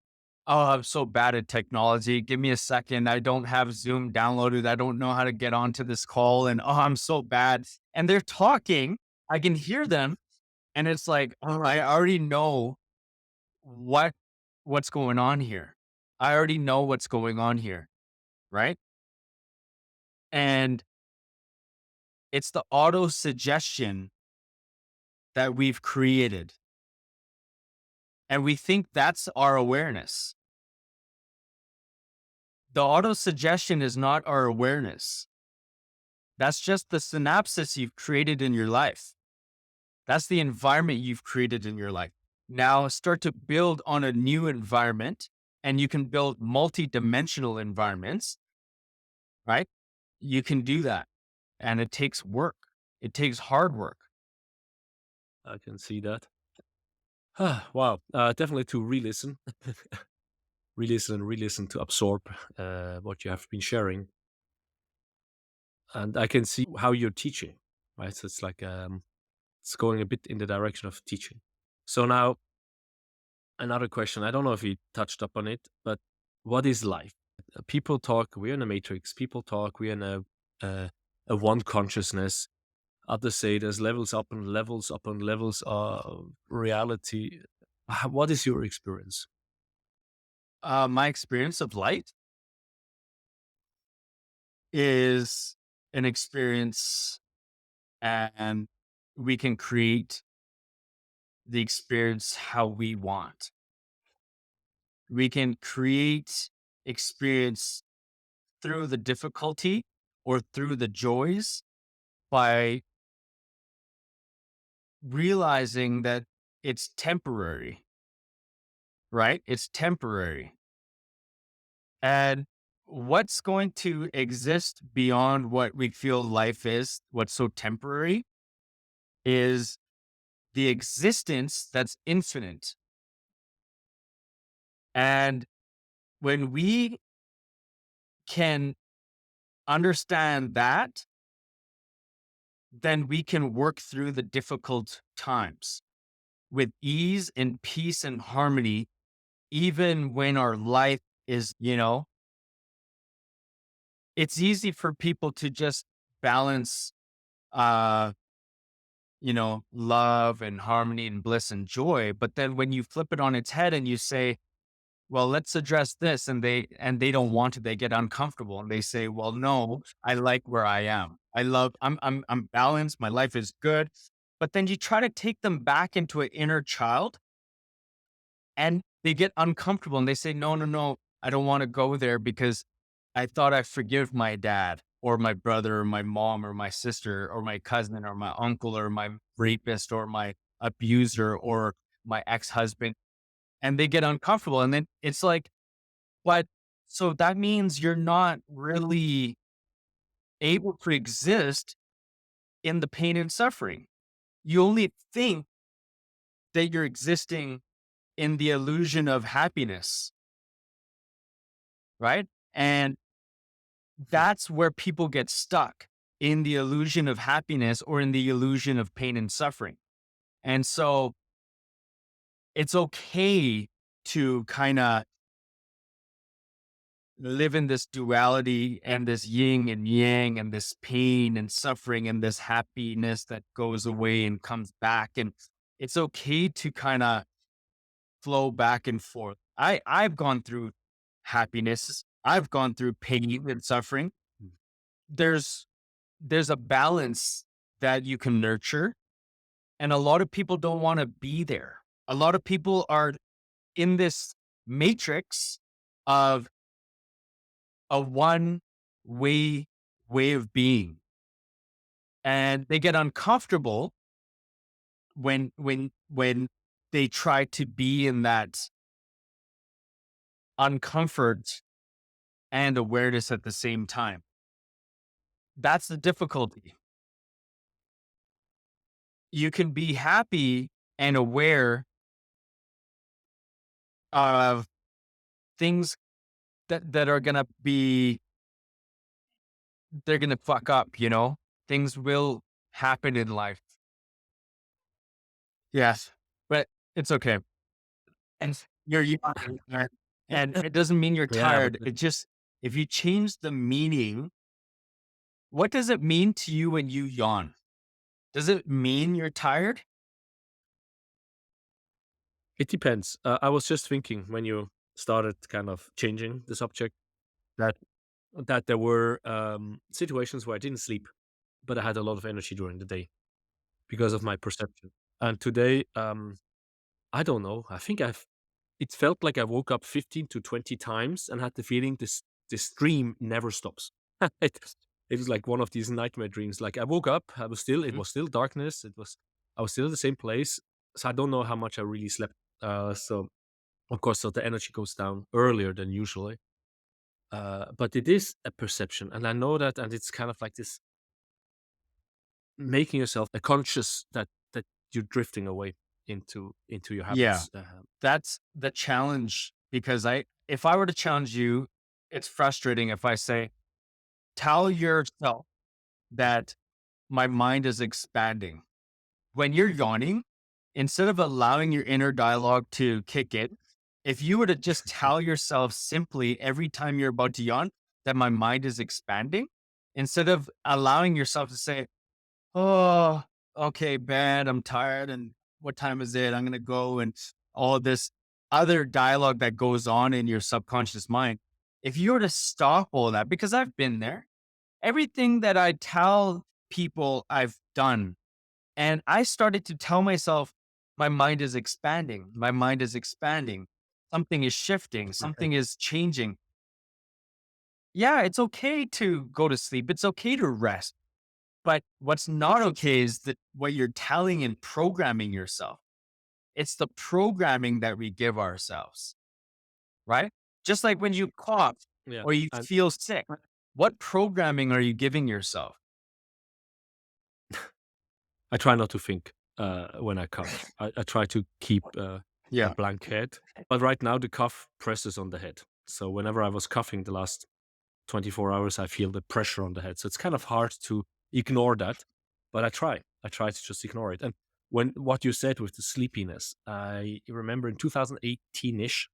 oh, I'm so bad at technology. Give me a second. I don't have Zoom downloaded. I don't know how to get onto this call. And oh, I'm so bad. And they're talking. I can hear them. And it's like, oh, I already know what's going on here. I already know what's going on here. Right. And it's the auto suggestion that we've created. And we think that's our awareness. The auto suggestion is not our awareness. That's just the synapses you've created in your life. That's the environment you've created in your life. Now start to build on a new environment, and you can build multi-dimensional environments, right? You can do that. And it takes work. It takes hard work. I can see that. Wow. Definitely to re-listen, re-listen and re-listen to absorb what you have been sharing. And I can see how you're teaching, right? So it's like it's going a bit in the direction of teaching. So now another question. I don't know if you touched up on it, but what is life? People talk. We're in a matrix. People talk. We're in a one consciousness. Others say there's levels up and levels up and levels of reality. What is your experience? My experience of light is an experience, and we can create the experience how we want. We can create experience through the difficulty or through the joys by realizing that it's temporary, right? It's temporary. And what's going to exist beyond what we feel life is, what's so temporary, is the existence that's infinite. And when we can understand that, then we can work through the difficult times with ease and peace and harmony, even when our life is, it's easy for people to just balance, uh, love and harmony and bliss and joy. But then when you flip it on its head and you say, well, let's address this, and they don't want to, they get uncomfortable and they say, well, no, I like where I am. I'm balanced. My life is good. But then you try to take them back into an inner child, and they get uncomfortable and they say, no, no, no, I don't want to go there because I thought I forgive my dad or my brother or my mom or my sister or my cousin or my uncle or my rapist or my abuser or my ex-husband. And they get uncomfortable. And then it's like, but so that means you're not really able to exist in the pain and suffering. You only think that you're existing in the illusion of happiness, right? And that's where people get stuck, in the illusion of happiness or in the illusion of pain and suffering. And so it's okay to kind of live in this duality and this yin and yang and this pain and suffering and this happiness that goes away and comes back. And it's okay to kind of flow back and forth. I've gone through happiness. I've gone through pain and suffering. There's there's a balance that you can nurture, and a lot of people don't want to be there. A lot of people are in this matrix of a one way of being, and they get uncomfortable when they try to be in that uncomfort and awareness at the same time. That's the difficulty. You can be happy and aware of things that are gonna be, they're gonna fuck up, Things will happen in life. Yes. But it's okay. And you're young, right? And it doesn't mean you're Yeah, but tired. It just, if you change the meaning, what does it mean to you when you yawn? Does it mean you're tired? it depends. I was just thinking when you started kind of changing the subject that there were situations where I didn't sleep, but I had a lot of energy during the day because of my perception. And today, I don't know. I think I've. It felt like I woke up 15 to 20 times and had the feeling this. this dream never stops. it, it was like one of these nightmare dreams. Like I woke up, it Mhm. was still darkness. I was still in the same place. So I don't know how much I really slept. So of course, so the energy goes down earlier than usually. But it is a perception, and I know that, and it's kind of like this making yourself a conscious that you're drifting away into your Yeah, habits. that's the challenge because if I were to challenge you, it's frustrating if I say, tell yourself that my mind is expanding. When you're yawning, instead of allowing your inner dialogue to kick in, if you were to just tell yourself simply every time you're about to yawn that my mind is expanding, instead of allowing yourself to say, oh, okay, bad, I'm tired, and what time is it? I'm going to go, and all this other dialogue that goes on in your subconscious mind. If you were to stop all that, because I've been there, everything that I tell people I've done, and I started to tell myself, my mind is expanding. My mind is expanding. Something is shifting. Right. Something is changing. Yeah, it's okay to go to sleep. It's okay to rest. But what's not okay is that what you're telling and programming yourself. It's the programming that we give ourselves, right? Just like when you cough Yeah, or you and feel sick, what programming are you giving yourself? I try not to think when I cough. I try to keep a Yeah. blank head. But right now, the cough presses on the head. So whenever I was coughing the last 24 hours, I feel the pressure on the head. So it's kind of hard to ignore that. But I try. I try to just ignore it. And when what you said with the sleepiness, I remember in 2018 ish,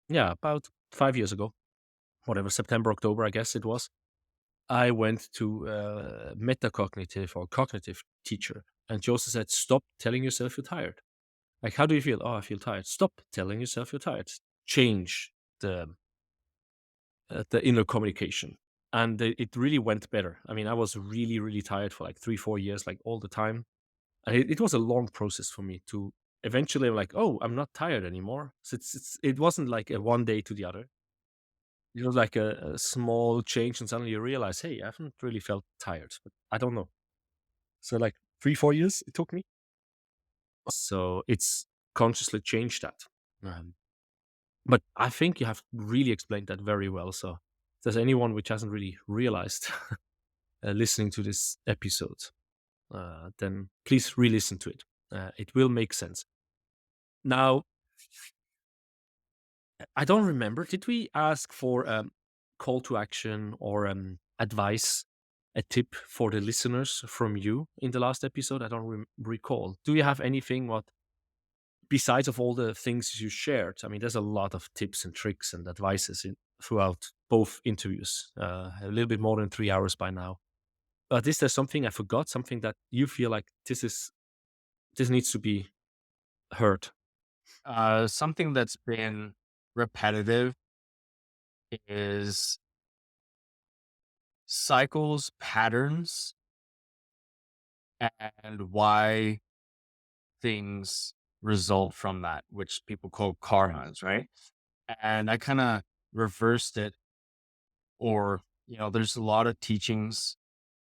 yeah, about 5 years ago, whatever, September, October, I guess it was. I went to a metacognitive or cognitive teacher, and she also said, "Stop telling yourself you're tired. Like, how do you feel? Oh, I feel tired. Stop telling yourself you're tired. Change the inner communication." And it really went better. I mean, I was really, really tired for like 3, 4 years, like all the time. And it was a long process for me to eventually, I'm like, oh, I'm not tired anymore. So it wasn't like a one day to the other. It was like a small change, and suddenly you realize, hey, I haven't really felt tired, but I don't know. So like 3, 4 years it took me. So it's consciously changed that. Um, but I think you have really explained that very well. So if there's anyone which hasn't really realized listening to this episode, then please re-listen to it. It will make sense. Now, I don't remember. Did we ask for call to action or advice, a tip for the listeners from you in the last episode? I don't recall. Do you have anything what besides of all the things you shared? I mean, there's a lot of tips and tricks and advices throughout both interviews. A little bit more than 3 hours by now. But is there something I forgot? Something that you feel like this needs to be heard? Something that's been repetitive is cycles, patterns, and why things result from that, which people call karmas, right? And I kind of reversed it, or, there's a lot of teachings,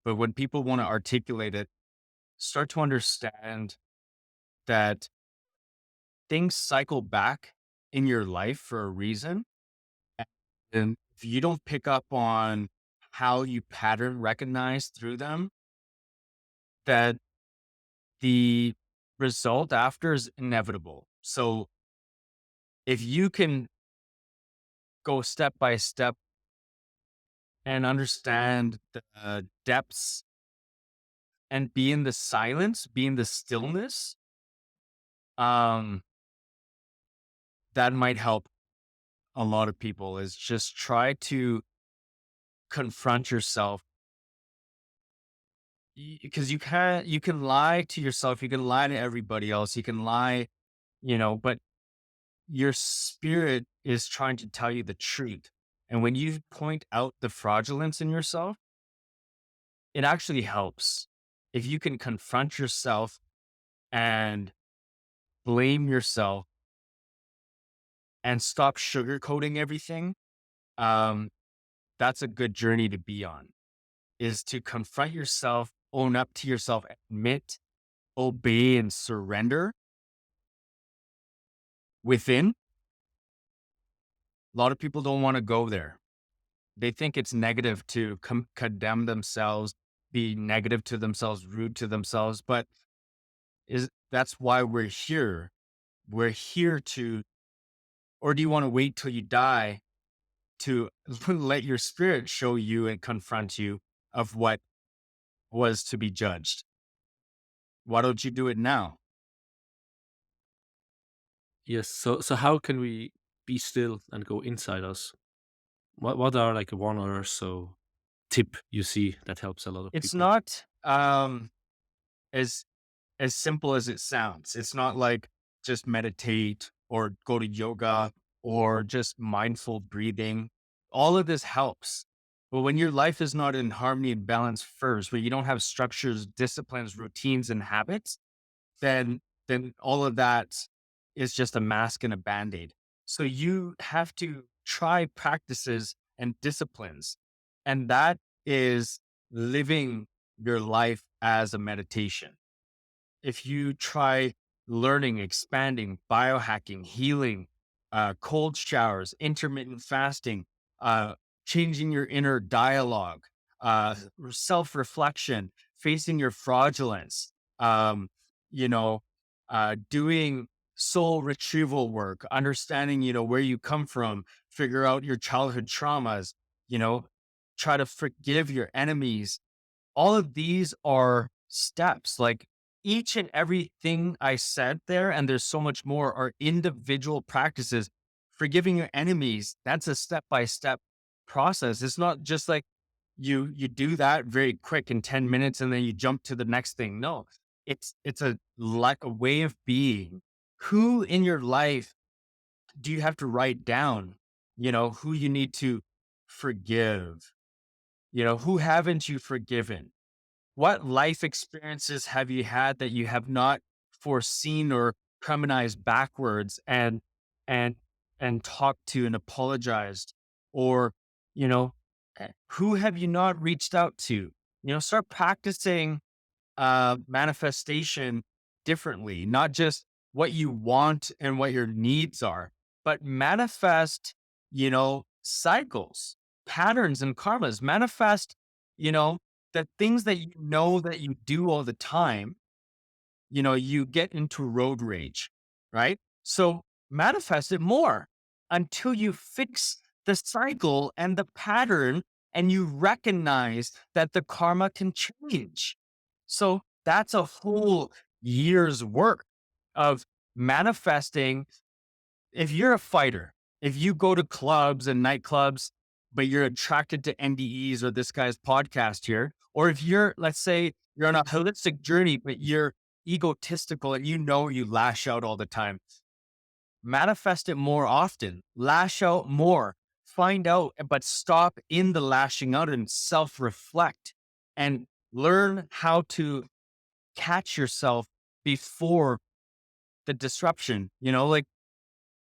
but when people want to articulate it, start to understand that things cycle back in your life for a reason. And if you don't pick up on how you pattern recognize through them, that the result after is inevitable. So if you can go step by step and understand the depths and be in the silence, be in the stillness, um, that might help a lot of people is just try to confront yourself because you can lie to yourself, you can lie to everybody else, you can lie, but your spirit is trying to tell you the truth. And when you point out the fraudulence in yourself, it actually helps. If you can confront yourself and blame yourself and stop sugarcoating everything, um, that's a good journey to be on, is to confront yourself, own up to yourself, admit, obey, and surrender within. A lot of people don't want to go there. They think it's negative to condemn themselves, be negative to themselves, rude to themselves. But that's why we're here. We're here to, or do you want to wait till you die to let your spirit show you and confront you of what was to be judged? Why don't you do it now? Yes. So how can we be still and go inside us? What are like one or so tip you see that helps a lot of It's people? not as simple as it sounds. It's not like just meditate or go to yoga or just mindful breathing. All of this helps. But when your life is not in harmony and balance first, when you don't have structures, disciplines, routines, and habits, then all of that is just a mask and a band-aid. So you have to try practices and disciplines. And that is living your life as a meditation. If you try learning, expanding, biohacking, healing, cold showers, intermittent fasting, changing your inner dialogue, self reflection, facing your fraudulence, um, you know, doing soul retrieval work, understanding, where you come from, figure out your childhood traumas, you know, try to forgive your enemies. All of these are steps. Like each and everything I said there, and there's so much more, are individual practices. Forgiving your enemies, that's a step by step process. It's not just like you do that very quick in 10 minutes and then you jump to the next thing. No, it's a like a way of being. Who in your life do you have to write down? Who you need to forgive. Who haven't you forgiven? What life experiences have you had that you have not foreseen or criminalized backwards and talked to and apologized? Or, you know, who have you not reached out to? Start practicing manifestation differently, not just what you want and what your needs are, but manifest, cycles, patterns, and karmas. Manifest, you know, the things that that you do all the time. You get into road rage, right? So manifest it more until you fix the cycle and the pattern and you recognize that the karma can change. So that's a whole year's work of manifesting. If you're a fighter, if you go to clubs and nightclubs, but you're attracted to NDEs or this guy's podcast here, or if let's say you're on a holistic journey, but you're egotistical and you lash out all the time, manifest it more often, lash out more, find out, but stop in the lashing out and self reflect and learn how to catch yourself before the disruption, like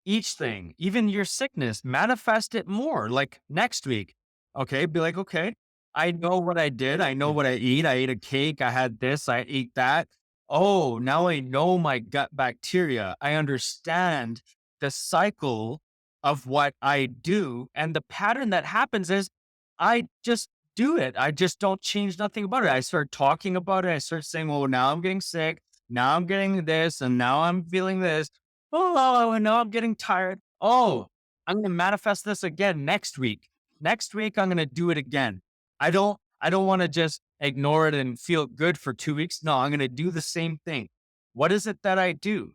each thing, even your sickness, manifest it more like next week. Okay. Be like, okay, I know what I did. I know what I eat. I ate a cake. I had this. I ate that. Oh, now I know my gut bacteria. I understand the cycle of what I do. And the pattern that happens is I just do it. I just don't change nothing about it. I start talking about it. I start saying, well, now I'm getting sick. Now I'm getting this. And now I'm feeling this. Oh, no, I'm getting tired. Oh, I'm going to manifest this again next week. Next week, I'm going to do it again. I don't want to just ignore it and feel good for 2 weeks. No, I'm going to do the same thing. What is it that I do?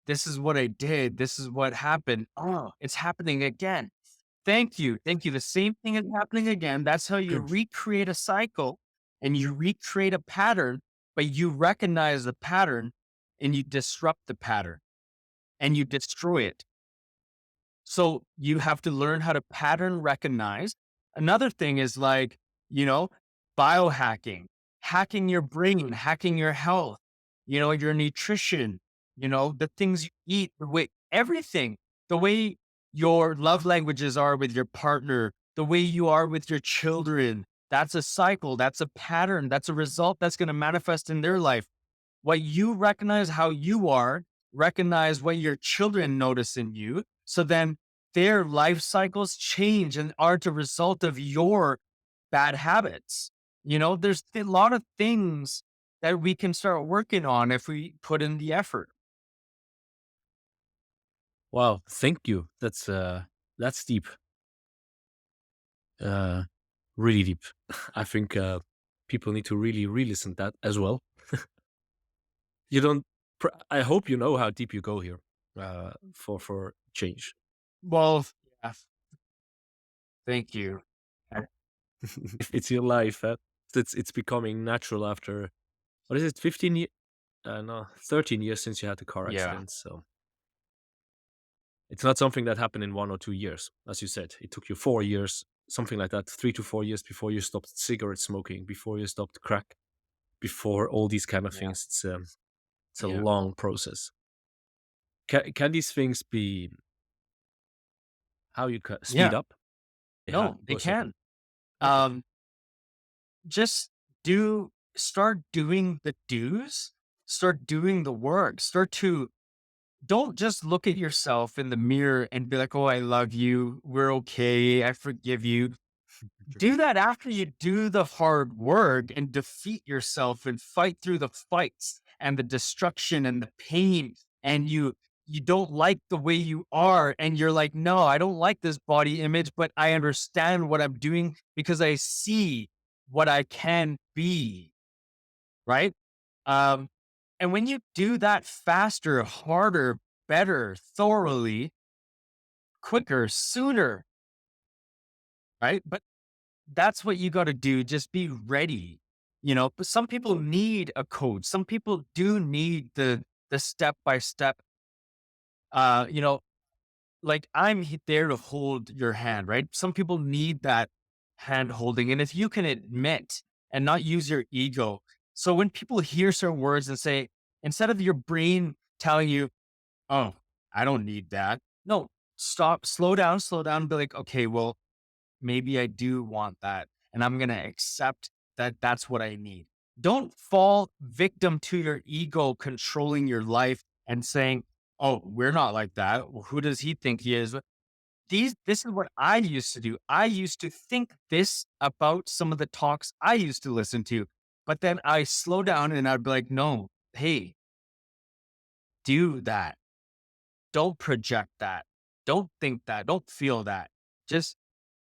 This is what I did. This is what happened. Oh, it's happening again. Thank you. Thank you. The same thing is happening again. That's how you recreate a cycle and you recreate a pattern, but you recognize the pattern and you disrupt the pattern and you destroy it. So you have to learn how to pattern recognize. Another thing is like, biohacking, hacking your brain, hacking your health, your nutrition, the things you eat, everything, the way your love languages are with your partner, The way you are with your children, that's a cycle, that's a pattern, that's a result that's going to manifest in their life. What you recognize how you are, recognize what your children notice in you. So then their life cycles change and are the result of your bad habits. There's a lot of things that we can start working on if we put in the effort. Wow, thank you. That's deep. Uh, really deep. I think people need to really re-listen that as well. You don't. I hope you know how deep you go here for change. Well, yeah, thank you. It's your life. It's becoming natural after what is it? 15 years? No, 13 years since you had the car Yeah. accident. So it's not something that happened in 1 or 2 years, as you said. It took you 4 years, something like that, 3 to 4 years before you stopped cigarette smoking, before you stopped crack, before all these kind of Yeah. things. It's a Yeah. long process. Can these things be how you speed Yeah. up? Yeah, No, they go say. can. Okay. Um, just start doing the do's, start doing the work, don't just look at yourself in the mirror and be like, oh, I love you. We're okay. I forgive you. Do that after you do the hard work and defeat yourself and fight through the fights and the destruction and the pain. And you don't like the way you are. And you're like, no, I don't like this body image, but I understand what I'm doing because I see what I can be. Right. Um, and when you do that faster, harder, better, thoroughly, quicker, sooner, right? But that's what you got to do. Just be ready. But some people need a coach. Some people do need the step by step. Uh, you know, like there to hold your hand, right? Some people need that hand holding. And if you can admit and not use your ego. So when people hear certain words and say, instead of your brain telling you, oh, I don't need that. No, stop, slow down, be like, okay, well, maybe I do want that. And I'm going to accept that that's what I need. Don't fall victim to your ego controlling your life and saying, oh, we're not like that. Well, who does he think he is? This is what I used to do. I used to think this about some of the talks I used to listen to. But then I slow down and I'd be like, no, hey, do that. Don't project that. Don't think that. Don't feel that. Just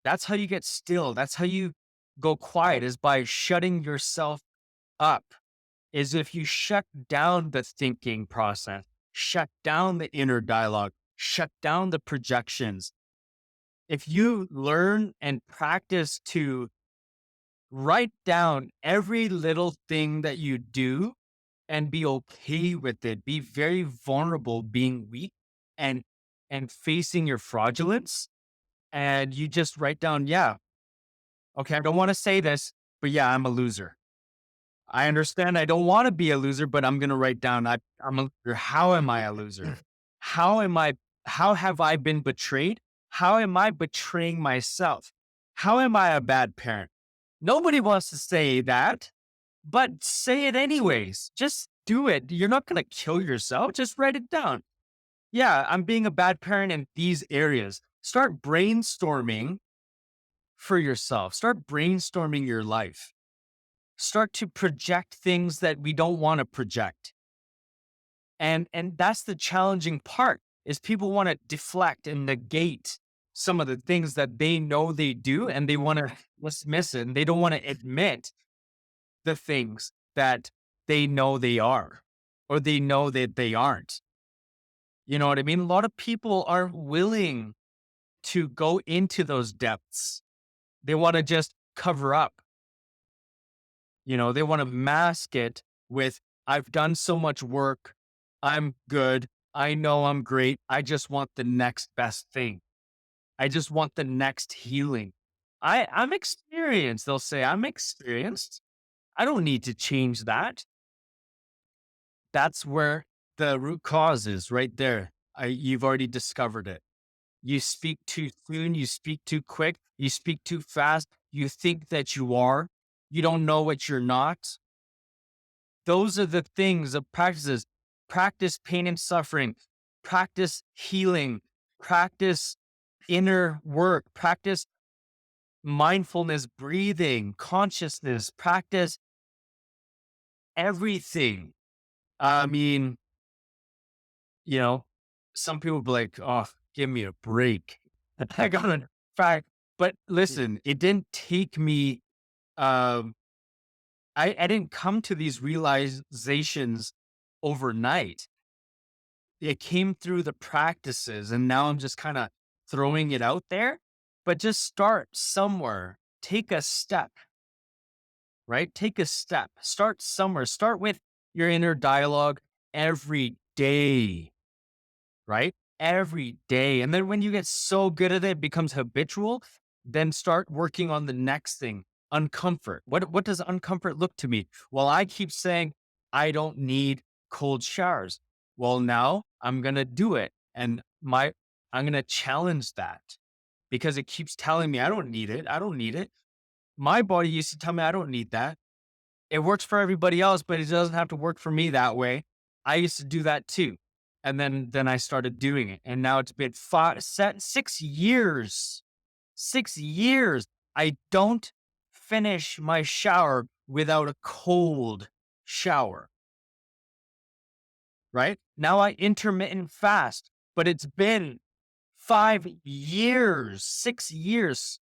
that's how you get still. That's how you go quiet is by shutting yourself up. Is if you shut down the thinking process, shut down the inner dialogue, shut down the projections. If you learn and practice to write down every little thing that you do and be okay with it, be very vulnerable being weak and facing your fraudulence, and you just write down, yeah, okay, I don't want to say this, but yeah, I'm a loser. I understand I don't want to be a loser, but I'm going to write down I'm a loser. How am I a loser? How am I how have I been betrayed? How am I betraying myself? How am I a bad parent? Nobody wants to say that, but say it anyways. Just do it. You're not going to kill yourself. Just write it down. Yeah, I'm being a bad parent in these areas. Start brainstorming for yourself. Start brainstorming your life. Start to project things that we don't want to project. And that's the challenging part is people want to deflect and negate some of the things that they know they do and they want to dismiss it and they don't want to admit the things that they know they are or they know that they aren't. You know what I mean? A lot of people aren't willing to go into those depths. They want to just cover up. They want to mask it with, I've done so much work. I'm good. I know I'm great. I just want the next best thing. I just want the next healing. I'm experienced. They'll say, I'm experienced. I don't need to change that. That's where the root cause is right there. You've already discovered it. You speak too soon. You speak too quick. You speak too fast. You think that you are. You don't know what you're not. Those are the things of practices. Practice pain and suffering. Practice healing. Practice inner work. Practice mindfulness, breathing, consciousness. Practice everything. I mean, you know, some people be like, oh, give me a break. I got to fact. But listen, it didn't take me, um, I didn't come to these realizations overnight. It came through the practices, and now I'm just kind of throwing it out there. But just start somewhere. Take a step, right? Take a step. Start somewhere. Start with your inner dialogue every day, right? Every day. And then when you get so good at it, it becomes habitual, then start working on the next thing. Uncomfort. What does uncomfort look to me? Well, I keep saying I don't need cold showers. Well, now I'm gonna do it. And I'm gonna challenge that because it keeps telling me I don't need it. I don't need it. My body used to tell me I don't need that. It works for everybody else, but it doesn't have to work for me that way. I used to do that too. And then I started doing it. And now it's been 6 years. 6 years. I don't finish my shower without a cold shower. Right? Now I intermittent fast, but it's been 5 years, 6 years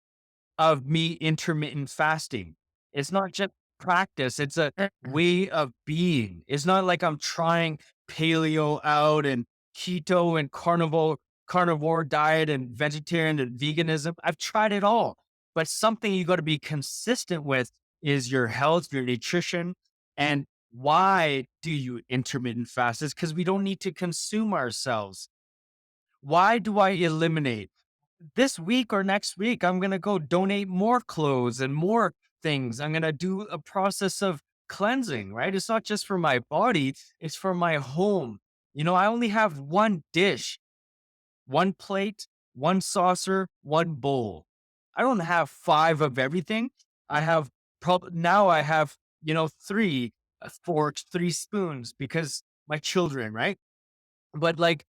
of me intermittent fasting. It's not just practice, it's a way of being. It's not like I'm trying paleo out and keto and carnivore diet and vegetarian and veganism. I've tried it all. But something you got to be consistent with is your health, your nutrition. And why do you intermittent fast? Is because we don't need to consume ourselves. Why do I eliminate? This week or next week, I'm going to go donate more clothes and more things. I'm going to do a process of cleansing, right? It's not just for my body, it's for my home. I only have one dish, one plate, one saucer, one bowl. I don't have five of everything. I have now I have, three forks, three spoons because my children, right? But like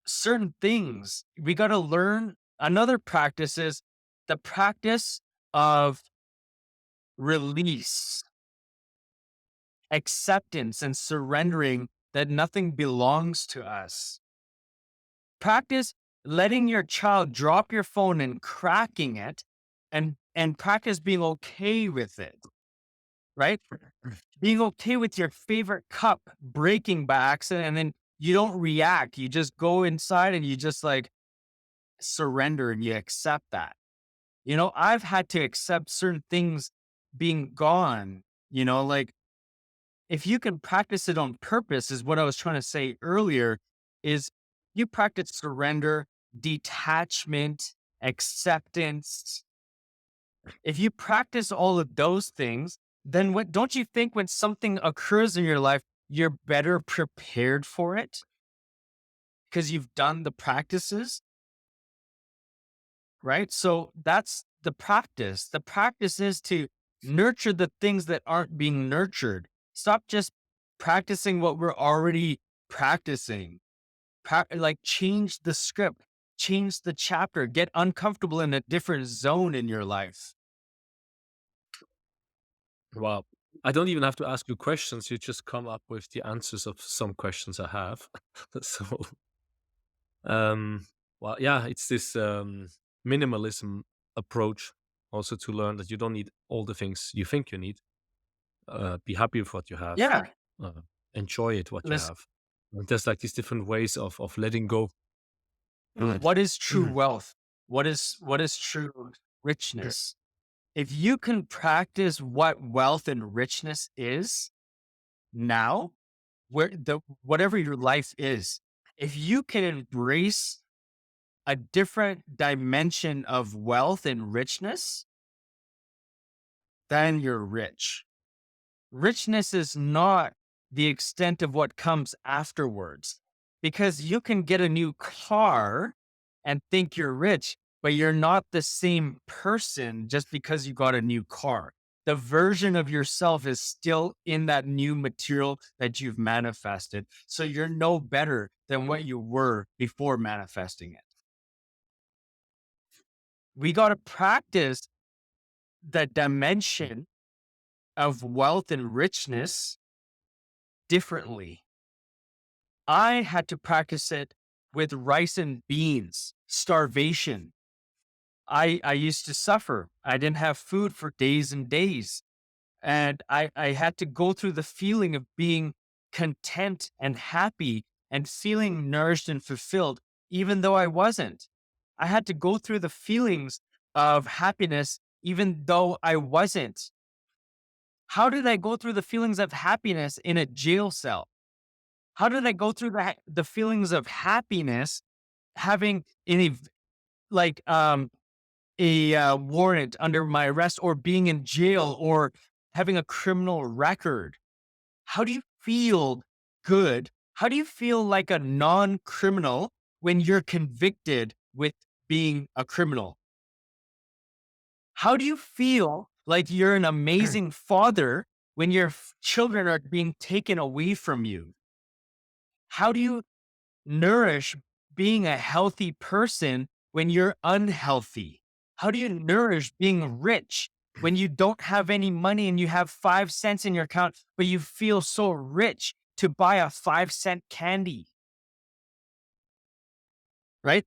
certain things we got to learn. Another practice is the practice of release, acceptance, and surrendering that nothing belongs to us. Practice letting your child drop your phone and cracking it, and practice being okay with it, right? Being okay with your favorite cup breaking by accident, and then you don't react. You just go inside and you just like surrender and you accept that. I've had to accept certain things being gone, like if you can practice it on purpose, is what I was trying to say earlier, is you practice surrender, detachment, acceptance. If you practice all of those things, then what don't you think when something occurs in your life, you're better prepared for it because you've done the practices? Right? So that's the practice. The practice is to nurture the things that aren't being nurtured. Stop just practicing what we're already practicing. Like change the script, change the chapter, get uncomfortable in a different zone in your life. Wow. I don't even have to ask you questions. You just come up with the answers of some questions I have. So, um, well, yeah, it's this minimalism approach also to learn that you don't need all the things you think you need. Be happy with what you have. Yeah. Uh, enjoy it, what you Listen, have. And there's like these different ways of letting go. what is true wealth? What is true richness? If you can practice what wealth and richness is now, whatever your life is, if you can embrace a different dimension of wealth and richness, then you're rich. Richness is not the extent of what comes afterwards. because you can get a new car and think you're rich, but you're not the same person just because you got a new car. The version of yourself is still in that new material that you've manifested. So you're no better than what you were before manifesting it. We got to practice the dimension of wealth and richness differently. I had to practice it with rice and beans, starvation. I used to suffer. I didn't have food for days and days. And I had to go through the feeling of being content and happy and feeling nourished and fulfilled, even though I wasn't. I had to go through the feelings of happiness, even though I wasn't. How did I go through the feelings of happiness in a jail cell? How did I go through the feelings of happiness having any like a warrant under my arrest or being in jail or having a criminal record? How do you feel good? How do you feel like a non-criminal when you're convicted with being a criminal? How do you feel like you're an amazing father when your children are being taken away from you? How do you nourish being a healthy person when you're unhealthy? How do you nourish being rich when you don't have any money and you have 5 cents in your account, but you feel so rich to buy a 5 cent candy, right?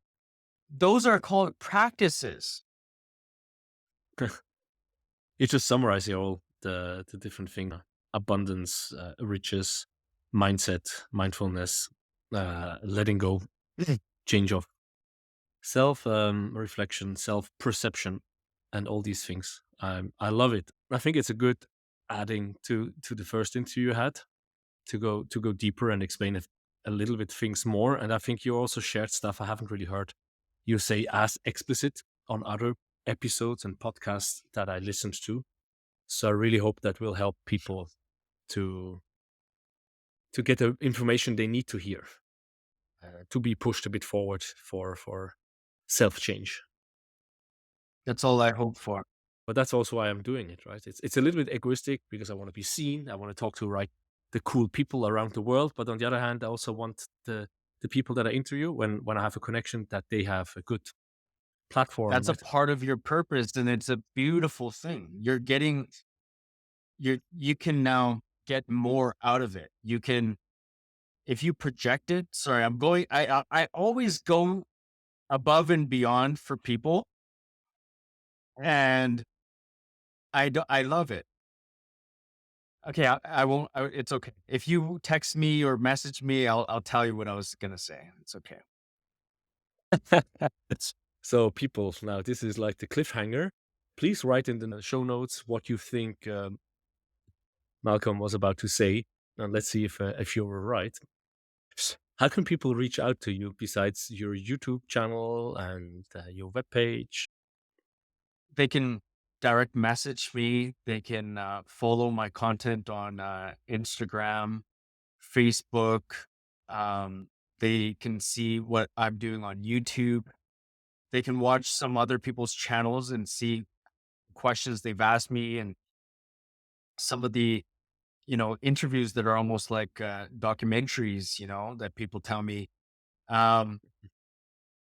Those are called practices. You just summarize here all the different things: abundance, riches, mindset, mindfulness, letting go, change of self reflection, self perception, and all these things. I love it. I think it's a good adding to the first interview you had to go deeper and explain a little bit things more. And I think you also shared stuff I haven't really heard you say as explicit on other episodes and podcasts that I listened to. So I really hope that will help people to get the information they need to hear, to be pushed a bit forward for self change. That's all I hope for. But that's also why I'm doing it, right? It's a little bit egoistic because I want to be seen. I want to talk to the cool people around the world. But on the other hand, I also want the people that I interview, when I have a connection, that they have a good platform, That's a right? part of your purpose, and it's a beautiful thing. You can now get more out of it. You can, if you project it. Sorry, I always go above and beyond for people, and I love it. Okay, I won't. It's okay. If you text me or message me, I'll tell you what I was gonna say. It's okay. So people, now this is like the cliffhanger. Please write in the show notes what you think Malcolm was about to say, and let's see if you were right. How can people reach out to you besides your YouTube channel and your webpage? They can direct message me. They can follow my content on Instagram, Facebook. Um, they can see what I'm doing on YouTube. They can watch some other people's channels and see questions they've asked me and some of the interviews that are almost like documentaries, that people tell me. Um,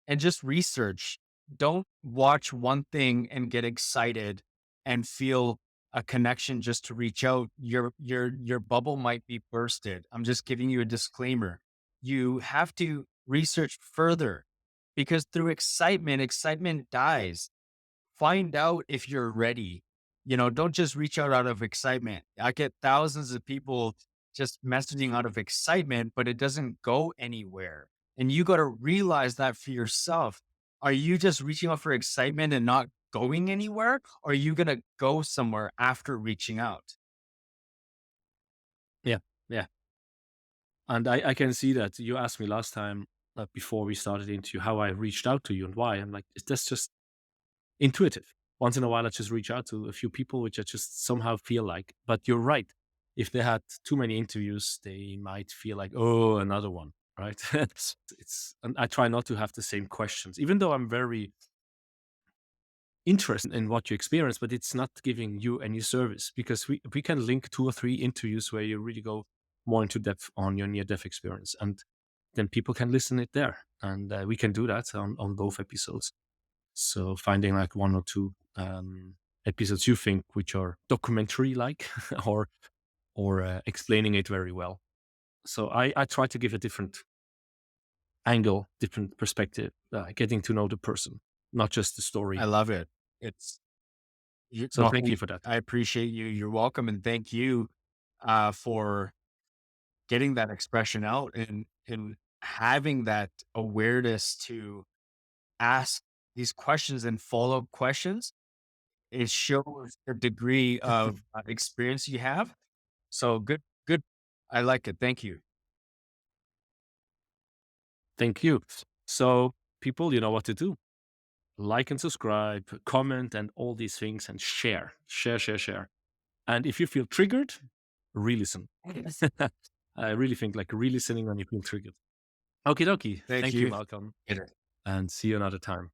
and just research. Don't watch one thing and get excited and feel a connection just to reach out. Your bubble might be bursted. I'm just giving you a disclaimer. You have to research further because through excitement, excitement dies. Find out if you're ready. Don't just reach out of excitement. I get thousands of people just messaging out of excitement, but it doesn't go anywhere. And you got to realize that for yourself. Are you just reaching out for excitement and not going anywhere? Or are you going to go somewhere after reaching out? Yeah, yeah. And I can see that you asked me last time, before we started into how I reached out to you and why. I'm like, that's just intuitive. Once in a while, I just reach out to a few people, which I just somehow feel like. But you're right. If they had too many interviews, they might feel like, oh, another one. right? And I try not to have the same questions, even though I'm very interested in what you experience, but it's not giving you any service, because we can link 2 or 3 interviews where you really go more into depth on your near death experience, and then people can listen it there, and we can do that on both episodes. So finding like 1 or 2 episodes you think which are documentary like, or explaining it very well. So I try to give a different angle, different perspective, getting to know the person, not just the I story. love it. It's So well, thank you for that. I appreciate you. You're welcome, and thank you for getting that expression out and having that awareness to ask these questions and follow up questions. It shows the degree of experience you have. So good, good. I like it. Thank you. Thank you. So people, you know what to do. Like and subscribe, comment, and all these things, and share. And if you feel triggered, re-listen. I really think like re-listening when you feel triggered. Okie dokie. Thank Thank you, you. Malcolm, Later. and see you another time.